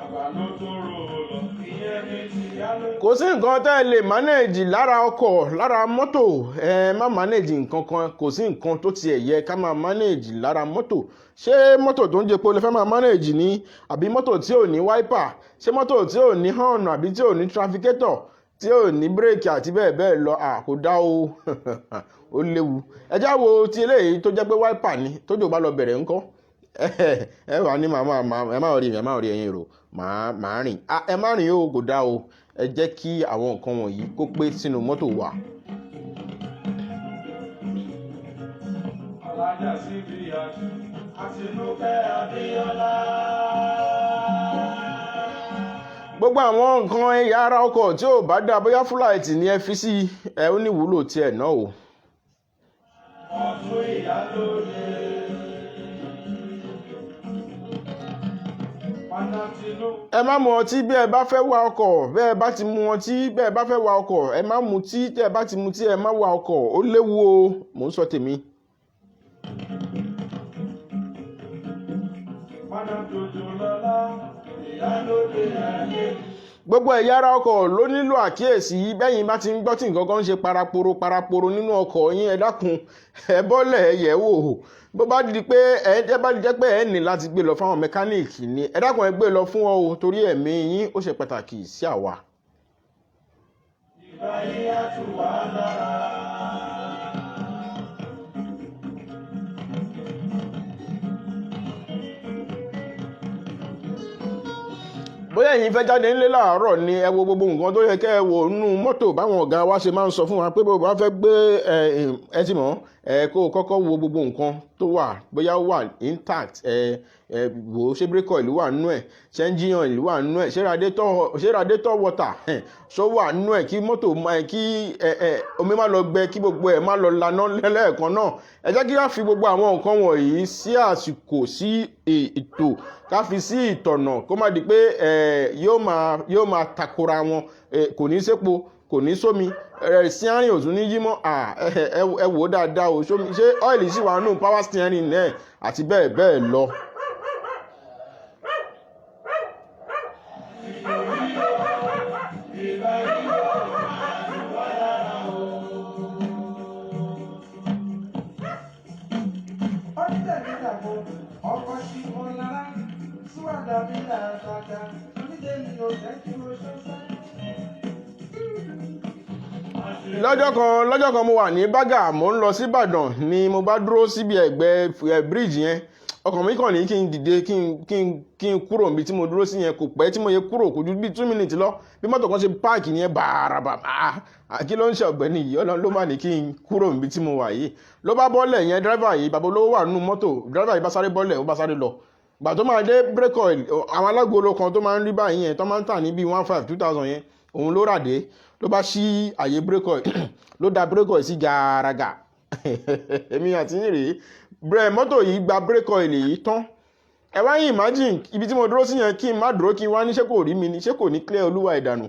Àgbàdo tó rò lọ, ìyẹn ní ti ìyálóde. kò sí nǹkan tẹ́ ẹ lè mánéèjì lára ọkọ̀ lára mọ́tò ẹ má mánéèjì nǹkan kan kò sí nǹkan tó tiẹ̀ yẹ ká máa mánéèjì lára mọ́tò ṣé mọ́tò tó ń jẹpo lè fẹ́ máa mánéèjì ní àbí mọ́tò tí ò ní wáípà ṣé mọ́tò tí ò ní họ́ọ̀nù àbí tí ò ní tirafikétọ̀ tí ò ní bírèkì àti bẹ́ẹ̀ bẹ́ẹ̀ lọ kò dá o ó léwu ẹ já wo ti eléyìí tó jẹ́ pé wáípà ni tójò bá lọ bẹ̀rẹ̀ ńkọ́ ẹ wà ní ẹ má rí ẹ̀yin rò màá rìn ẹ má rìn o kò dá o ẹ jẹ́ kí àwọn nǹkan wọ̀nyí kó pé sínú mọ́tò wa. Alájà Sídìyà àti Lókè Abíọ́lá. gbogbo àwọn nǹkan ẹ̀yà ara ọkọ̀ tí ò bá dáa bóyá fúláìtì ni ẹ fi sí ẹ ó ní ìwúlò tiẹ̀ náà o. Ọ̀tún ìyálóde. ẹ má mu ọtí bí ẹ bá fẹ́ wa ọkọ̀ bẹ́ẹ̀ bá ti mu ọtí bẹ́ẹ̀ bá fẹ́ wa ọkọ̀ ẹ má mutí tẹ́ ẹ bá ti mutí ẹ má wa ọkọ̀ ó léwu o mò ń sọ tèmi. Gbogbo ẹ̀yà ara ọkọ̀ ló nílò àkíyèsí bẹ́yìn bá ti ń gbọ́ tí nǹkan kan ń ṣe paraporo nínú ọkọ̀ yín ẹ dákun ẹ bọ́lẹ̀ ẹ yẹ̀ wò bó bá di pé ẹ bá di jẹ́ pé ẹ ní láti gbé lọ fáwọn mẹkáníìkì ni ẹ dákun ẹ gbé lọ fún ọ o torí ẹ̀mí yín ó ṣe pàtàkì sí àwa. Ìbáyé á tù wá lára. Bóyá ẹ̀yin fẹ́ jáde nílé láàárọ̀ ni ẹ wo gbogbo nǹkan tó yẹ kẹ́ ẹ wò nínú mọ́tò báwọn ọ̀gá wa ṣe máa ń sọ fún wa pé bó bá fẹ́ gbé ẹ ti mọ̀ kó o kọ́kọ́ wo gbogbo nǹkan tó wà bóyá ó wà intact wò ó ṣé brake oil wà nínú ẹ̀ ṣé engine oil wà nínú ẹ̀ ṣé radiator water ṣó wà nínú ẹ̀ kí mọ́tò kí omi má lọ gbẹ kí gbogbo ẹ̀ má lọ laná lẹ́ẹ̀kan náà ẹ jẹ́ kí a fi gbogbo àwọn nǹkan wọ̀nyí sí àsìkò sí ètò ká fi sí ìtọ̀nà kó má di pé yóò máa takora wọn kò ní sépo kò ní sómi steering ò tún ní yí mọ́ ẹ wò ó dáadáa o ṣé ọ́ìlì sì wà nù power steering náà àti bẹ́ẹ̀ bẹ́ẹ̀ lọ. lọ́jọ́ kan mo wà ní Bágà mo ń lọ sí Ìbàdàn ni mo bá dúró síbi ẹ̀gbẹ́ bíríìjì yẹn ọkàn mi kàn ní kí n dìde kí n kúrò níbi tí mo dúró sí yẹn kò pẹ́ tí mo yẹ kúrò kò ju bí 2 minutes lọ bí mọ́tò kan ṣe páàkì yẹn bàràbà kí ló ń ṣe ọ̀gbẹ́ni yìí Ọlọ́run ló má ní kí n kúrò níbi tí mo wà yìí ló bá bọ́lẹ̀ yẹn dírẹ́fà yìí bàbá olówó wà nínú mọ́tò dírẹ́fà yìí bá sáré bọ́lẹ̀ ó bá sáré lọ gbà tó máa dé brake oil àwọn alágolo kan tó máa ń rí báyìí yẹn tó máa ń tà ní bíi 15,000 yẹn òun ló rà dé ló bá ṣí àyè brake oil ló da brake oil sí gàràgà èmi àti yín rèé mọ́tò yìí gba brake oil yìí tán ẹ wá yín imagine ibi tí mo dúró sí yẹn kí n má dúró kí n wá ní ṣé kò rí mi ní ṣé kò ní clear olúwa ìdànù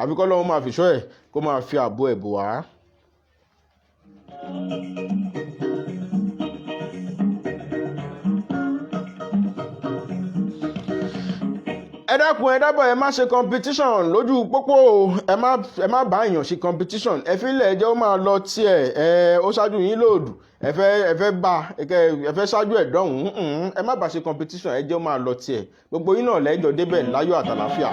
àbí kọ́ lọ́wọ́ máa fi ṣọ́ ẹ̀ kó máa fi ààbò ẹ̀ bò wá. ẹ dákun ẹ dábọ̀ ẹ má ṣe competition lójú pópó ẹ má bá èèyàn ṣe competition ẹ fílẹ̀ ẹ jẹ́ ó máa lọ tiẹ̀ ó ṣáájú yín lóòdù ẹ fẹ́ ṣáájú ẹ̀ dọ̀hún ẹ má bá ṣe competition ẹ jẹ́ ó máa lọ tiẹ̀ gbogbo yín náà lẹ́jọ́ débẹ̀ láyọ̀ àtàlàáfíà.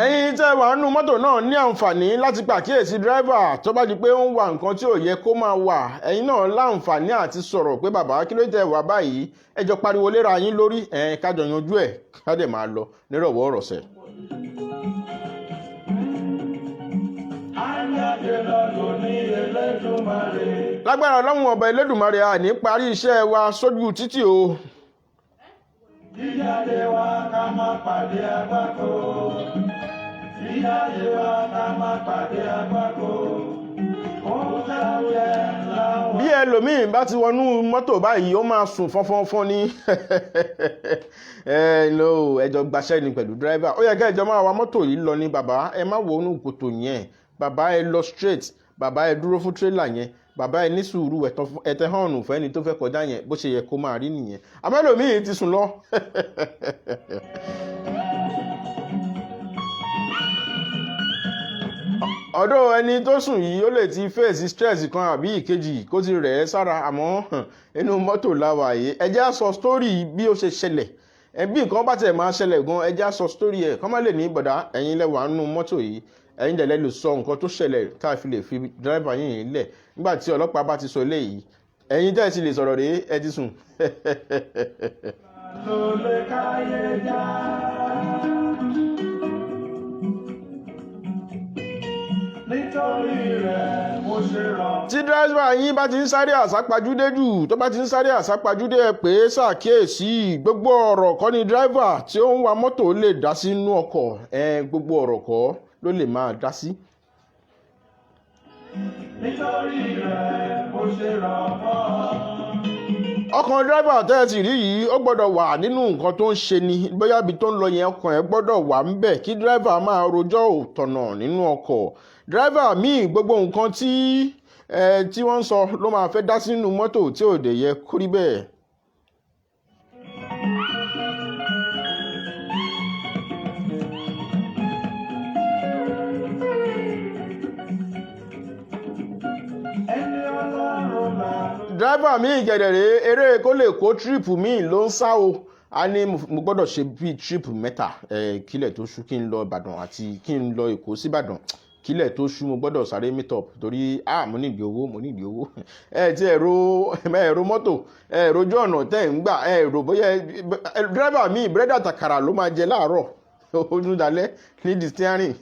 ẹ̀yin tẹ́ wà nínú mọ́tò náà ní àǹfààní láti pàkíyèsí dírẹ́fà tó bá di pé ó ń wa nǹkan tí ò yẹ kó máa wà ẹ̀yin náà láǹfààní àti sọ̀rọ̀ pé bàbá kí ló tẹ́ wà báyìí ẹ jọ pariwo léra yín lórí kájọ yanjú ẹ̀ ká dẹ̀ máa lọ nírọ̀wọ́ ọ̀rọ̀sẹ̀. lágbára Ọlọ́run ọba Elédùmarè a ní parí iṣẹ́ wa sójú títì o. Jíjáde wa ká má pàdé àgbákò. Jíjáde wa ká má pàdé àgbákò. Ohun tá a jẹ láwọn. Bí ẹlòmíì bá ti wọnú mọ́tò báyìí ó máa sùn fọ́nfọ́nfọ́n ní ẹjọ́ gbaṣẹ́ ni pẹ̀lú dírẹ́fà ó yẹ kẹ́ ẹjọ́ máa wa mọ́tò yìí lọ ní bàbá ẹ má wọnú kòtò yẹn bàbá ẹ lọ straight bàbá ẹ dúró fún tírélà yẹn bàbá ẹ ní sùúrù ẹ̀tẹ̀ hànù fẹ́ni tó fẹ́ kọjá yẹn bó ṣe yẹ kó máa rí nìyẹn àmọ́ ẹlòmíì ti sùn lọ. ọ̀dọ̀ ẹni tó sùn yìí ó lè ti fèsì stress kan àbí ìkejì kó ti rẹ̀ ẹ́ sára àmọ́ inú mọ́tò láwà yìí ẹ jẹ́ á sọ story bí ó ṣe ṣẹlẹ̀ bí nǹkan bá tẹ̀ máa ṣẹlẹ̀ gan ẹ jẹ́ á sọ story ẹ̀ kọ́ má lè ní bọ̀dá ẹ̀yin lẹ́wà nínú mọ́tò yìí ẹ̀yin dẹ̀ lè sọ nǹkan tó ṣẹlẹ̀ tá a fi lè fi dírẹ́fà yìí lẹ̀ nígbà tí ọlọ́pàá bá ti sọ eléyìí ẹ̀yin tẹ́ ẹ ti lè sọ̀rọ̀ rèé ẹ ti sùn. Tí dírẹ́fà yín bá ti ń sáré àsápajúdé jù tó bá ti ń sáré àsápajúdé ẹ pé ṣàkíyèsí gbogbo ọ̀rọ̀ kọ́ ni dírẹ́fà tí ó ń wa mọ́tò lè dá sí inú ọkọ̀ gbogbo ọ̀rọ̀ kọ́ ló lè máa dá sí. nítorí rẹ̀ ó ṣe rọ̀ mọ́. ọkàn dírẹ́bà tẹ́ ẹ sì rí yìí ó gbọ́dọ̀ wà nínú nǹkan tó ń ṣe ni bóyá ibi tó ń lọ yẹn ọkàn ẹ gbọ́dọ̀ wà ń bẹ̀ kí dírẹ́bà máa rojọ́ òtọ̀nà nínú ọkọ̀ dírẹ́bà míì gbogbo nǹkan tí wọ́n ń sọ ló máa fẹ́ dá sínú mọ́tò tí ò dé yẹ kó rí bẹ́ẹ̀. dírẹ́bà míì gẹ̀dẹ̀rẹ́ eré kó lè kó tírípù míì ló ń sá o a ní mo gbọ́dọ̀ ṣe bíi tírípù mẹ́ta kílẹ̀ tó ṣú kí n lọ Ìbàdàn àti kí n lọ Èkó sí Ìbàdàn kílẹ̀ tó ṣú mo gbọ́dọ̀ sáré meet up torí mo nídìí owó ti ẹ̀rọ mọ́tò ẹ̀rọjú ọ̀nà tẹ̀ ń gbà ẹ̀rọ bóyá dírẹ́bà míì búrẹ́dì àtàkàrà ló máa jẹ láàárọ̀ ó dún dalẹ́ ní di steering.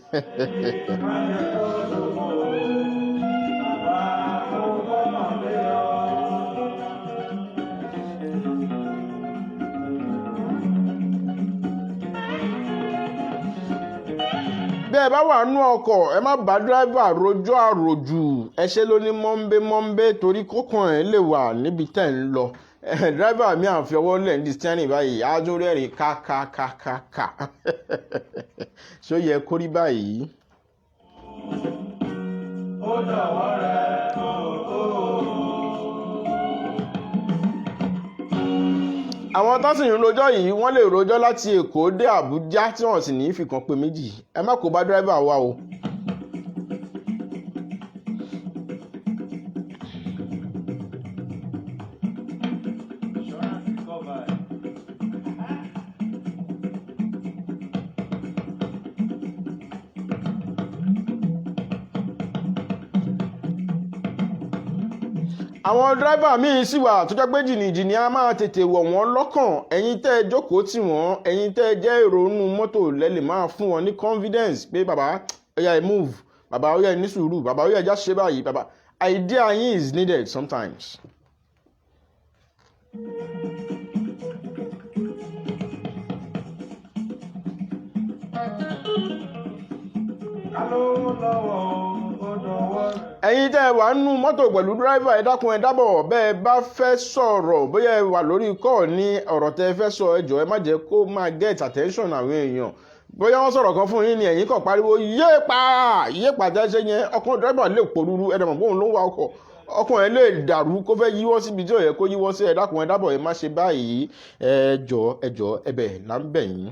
bí ẹ bá wà nú ọkọ̀ ẹ má bá dírẹ́bà rojọ́ àròjù ẹ ṣe ló ní mọ́ńbé torí kókàn ẹ̀ lè wà níbi tẹ̀ ń lọ dírẹ́bà mi à ń fi ọwọ́ lẹ̀ ní steering báyìí á tún rẹ́rìn ká ṣó yẹ kó rí báyìí. ó dọ̀wọ́ rẹ̀ àwọn tó sì ń rojọ́ yìí wọ́n lè rojọ́ láti Èkó dé Àbújá tí wọ́n sì ní fìkan pé méjì ẹ má kó bá dírẹ́bà wa o. àwọn dírẹ́bà míì sì wà tó jẹ́ pé jìnnìjìnnì á máa tètè wọ̀ wọ́n lọ́kàn ẹ̀yin tẹ́ ẹ jókòó tì wọ́n ẹ̀yin tẹ́ ẹ jẹ́ èrò inú mọ́tò lẹ́lẹ̀ máa fún wọn ní confidence pé bàbá ó yá ẹ move bàbá ó yá ẹ ní sùúrù bàbá ó yá ẹ já ṣe báyìí bàbá idea yín is needed sometimes. ẹ̀yin tẹ́ ẹ wà nínú mọ́tò pẹ̀lú dírẹ́fà ẹ dákun ẹ dábọ̀ bẹ́ẹ̀ bá fẹ́ sọ̀rọ̀ bóyá ẹ wà lórí call ní ọ̀rọ̀ tẹ́ ẹ fẹ́ sọ ẹ jọ̀ọ́ ẹ má jẹ́ kó máa get attention àwọn èèyàn bóyá wọ́n sọ̀rọ̀ kan fún yín ni ẹ̀yin kàn pariwo yéèpà tẹ́ ṣe yẹn ọkàn dírẹ́fà lè pòrúurú ẹ dàmọ̀ bóun ló ń wa ọkàn ẹ lè dàrú kó fẹ́ yíwọ́ síbi tí ò yẹ kó yíwọ́ sí ẹ dákun ẹ dábọ̀ ẹ má ṣe báyìí ẹ jọ̀ọ́ ẹ̀bẹ̀ là ń bẹ̀ yín.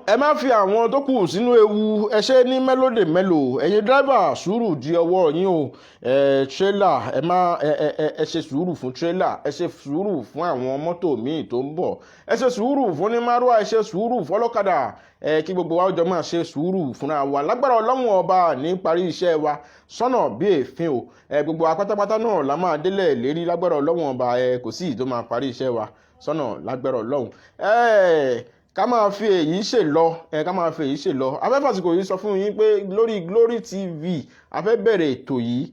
ẹ má fi àwọn tó kù sínú ewu ẹ ṣe ní mélòdè mélòó ẹ̀yin dírẹ́bà sùúrù di ọwọ́ yín o tírélà ẹ ṣe sùúrù fún tírélà ẹ ṣe sùúrù fún àwọn mọ́tò míì tó ń bọ̀ ẹ ṣe sùúrù fún ní márùwá ẹ ṣe sùúrù fọlọ́kadà kí gbogbo wa jọ máa ṣe sùúrù fúnra wa lágbára Ọlọ́run ọba ní parí iṣẹ́ wa sọ́nà bí èéfín o gbogbo wa pátápátá náà la máa délẹ̀ lérí lágbára Ọlọ́run ọba kò sí ìdó máa parí iṣẹ́ wa sọ́nà lágbára Ọlọ́run ká máa fi èyí ṣe lọ afẹ́fàsìkò yìí sọ fún yín pé lórí Glory TV a fẹ́ bẹ̀rẹ̀ ètò yìí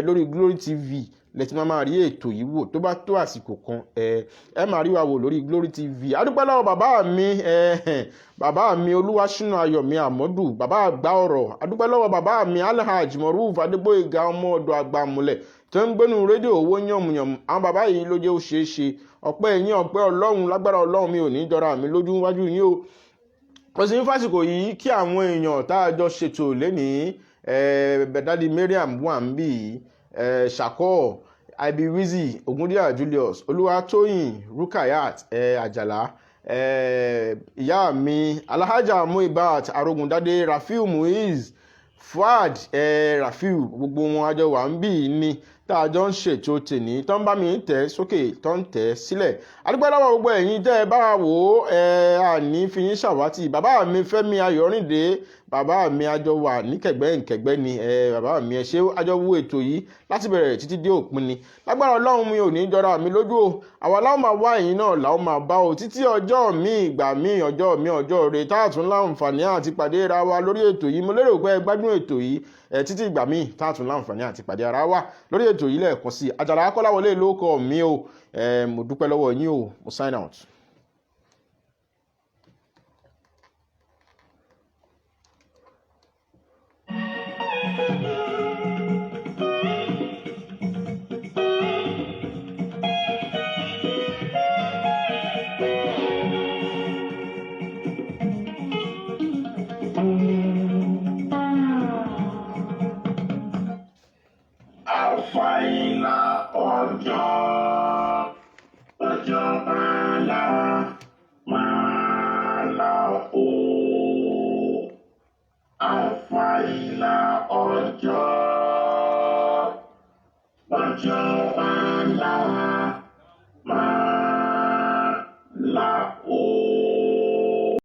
lórí Glory TV lẹ́tí máa rí ètò yìí wò tó bá tó àsìkò kan ẹ máa rí wa wò lórí Glory TV adúpẹ́ lọ́wọ́ bàbá mi Olúwaṣínà Ayọ̀mí Àmọ́dù bàbá àgbà ọ̀rọ̀ adúpẹ́ lọ́wọ́ bàbá mi Alhaji Moruf Adégbóyèga ọmọ ọ̀dọ̀ àgbà múlẹ̀ tó ń gbénu rédíò owó yànmùyànmù àwọn bàbá yìí ló jẹ́ ó ṣeé ṣe ọpẹ́ yín ọpẹ́ Ọlọ́run lágbára Ọlọ́run mi ò ní jọra mi lójú wájú yín o mo sì ń fásìkò yìí kí àwọn èèyàn tá a jọ ṣètò lénìí Dádì Mariam wà ń bì Ṣàkọ́ Ibiwizi Ogundiya Julius Olúwatóyìn Rukayat Àjàlá ìyá mi Alhaja Muibat Arogundade Rafiu Muiz Fuad Rafiu gbogbo wọn àjọ wà ń bì ní tá a jọ ń ṣètò tèní tó ń bá mi tẹ̀ sókè tó ń tẹ̀ sílẹ̀ adúpẹ́ lọ́wọ́ gbogbo ẹ̀yin tẹ́ ẹ bá wò ó àní fi yín ṣàwátì bàbá mi Fẹ́mi Ayọ̀rìndé bàbá mi àjọ wà ní kẹ̀gbẹ́ ni bàbá mi ẹ ṣé àjọ wo ètò yìí láti bẹ̀rẹ̀ títí dé òpin ni lágbára Ọlọ́run mi ò ní jọra mi lójú o àwa láwọn máa wá ẹ̀yin náà láwọn máa bá o títí ọjọ́ mi ìgbà mi ọjọ́ rẹ̀ táàtún láǹfààní àti pàdé ara wa lórí ètò yìí mo lérò pé ẹ gbádùn ètò yìí títí ìgbà mi táàtún láǹfààní àti pàdé ara wa lórí ètò ètò yìí lẹ́ẹ̀kan sí Àjàlá Kọ́láwọlé ló kọ mí o mo dúpẹ́ lọ́wọ́ yín o mo sign out. Àfàìlà ọjọ́ máa là ó. Àfàìlà ọjọ́ máa là.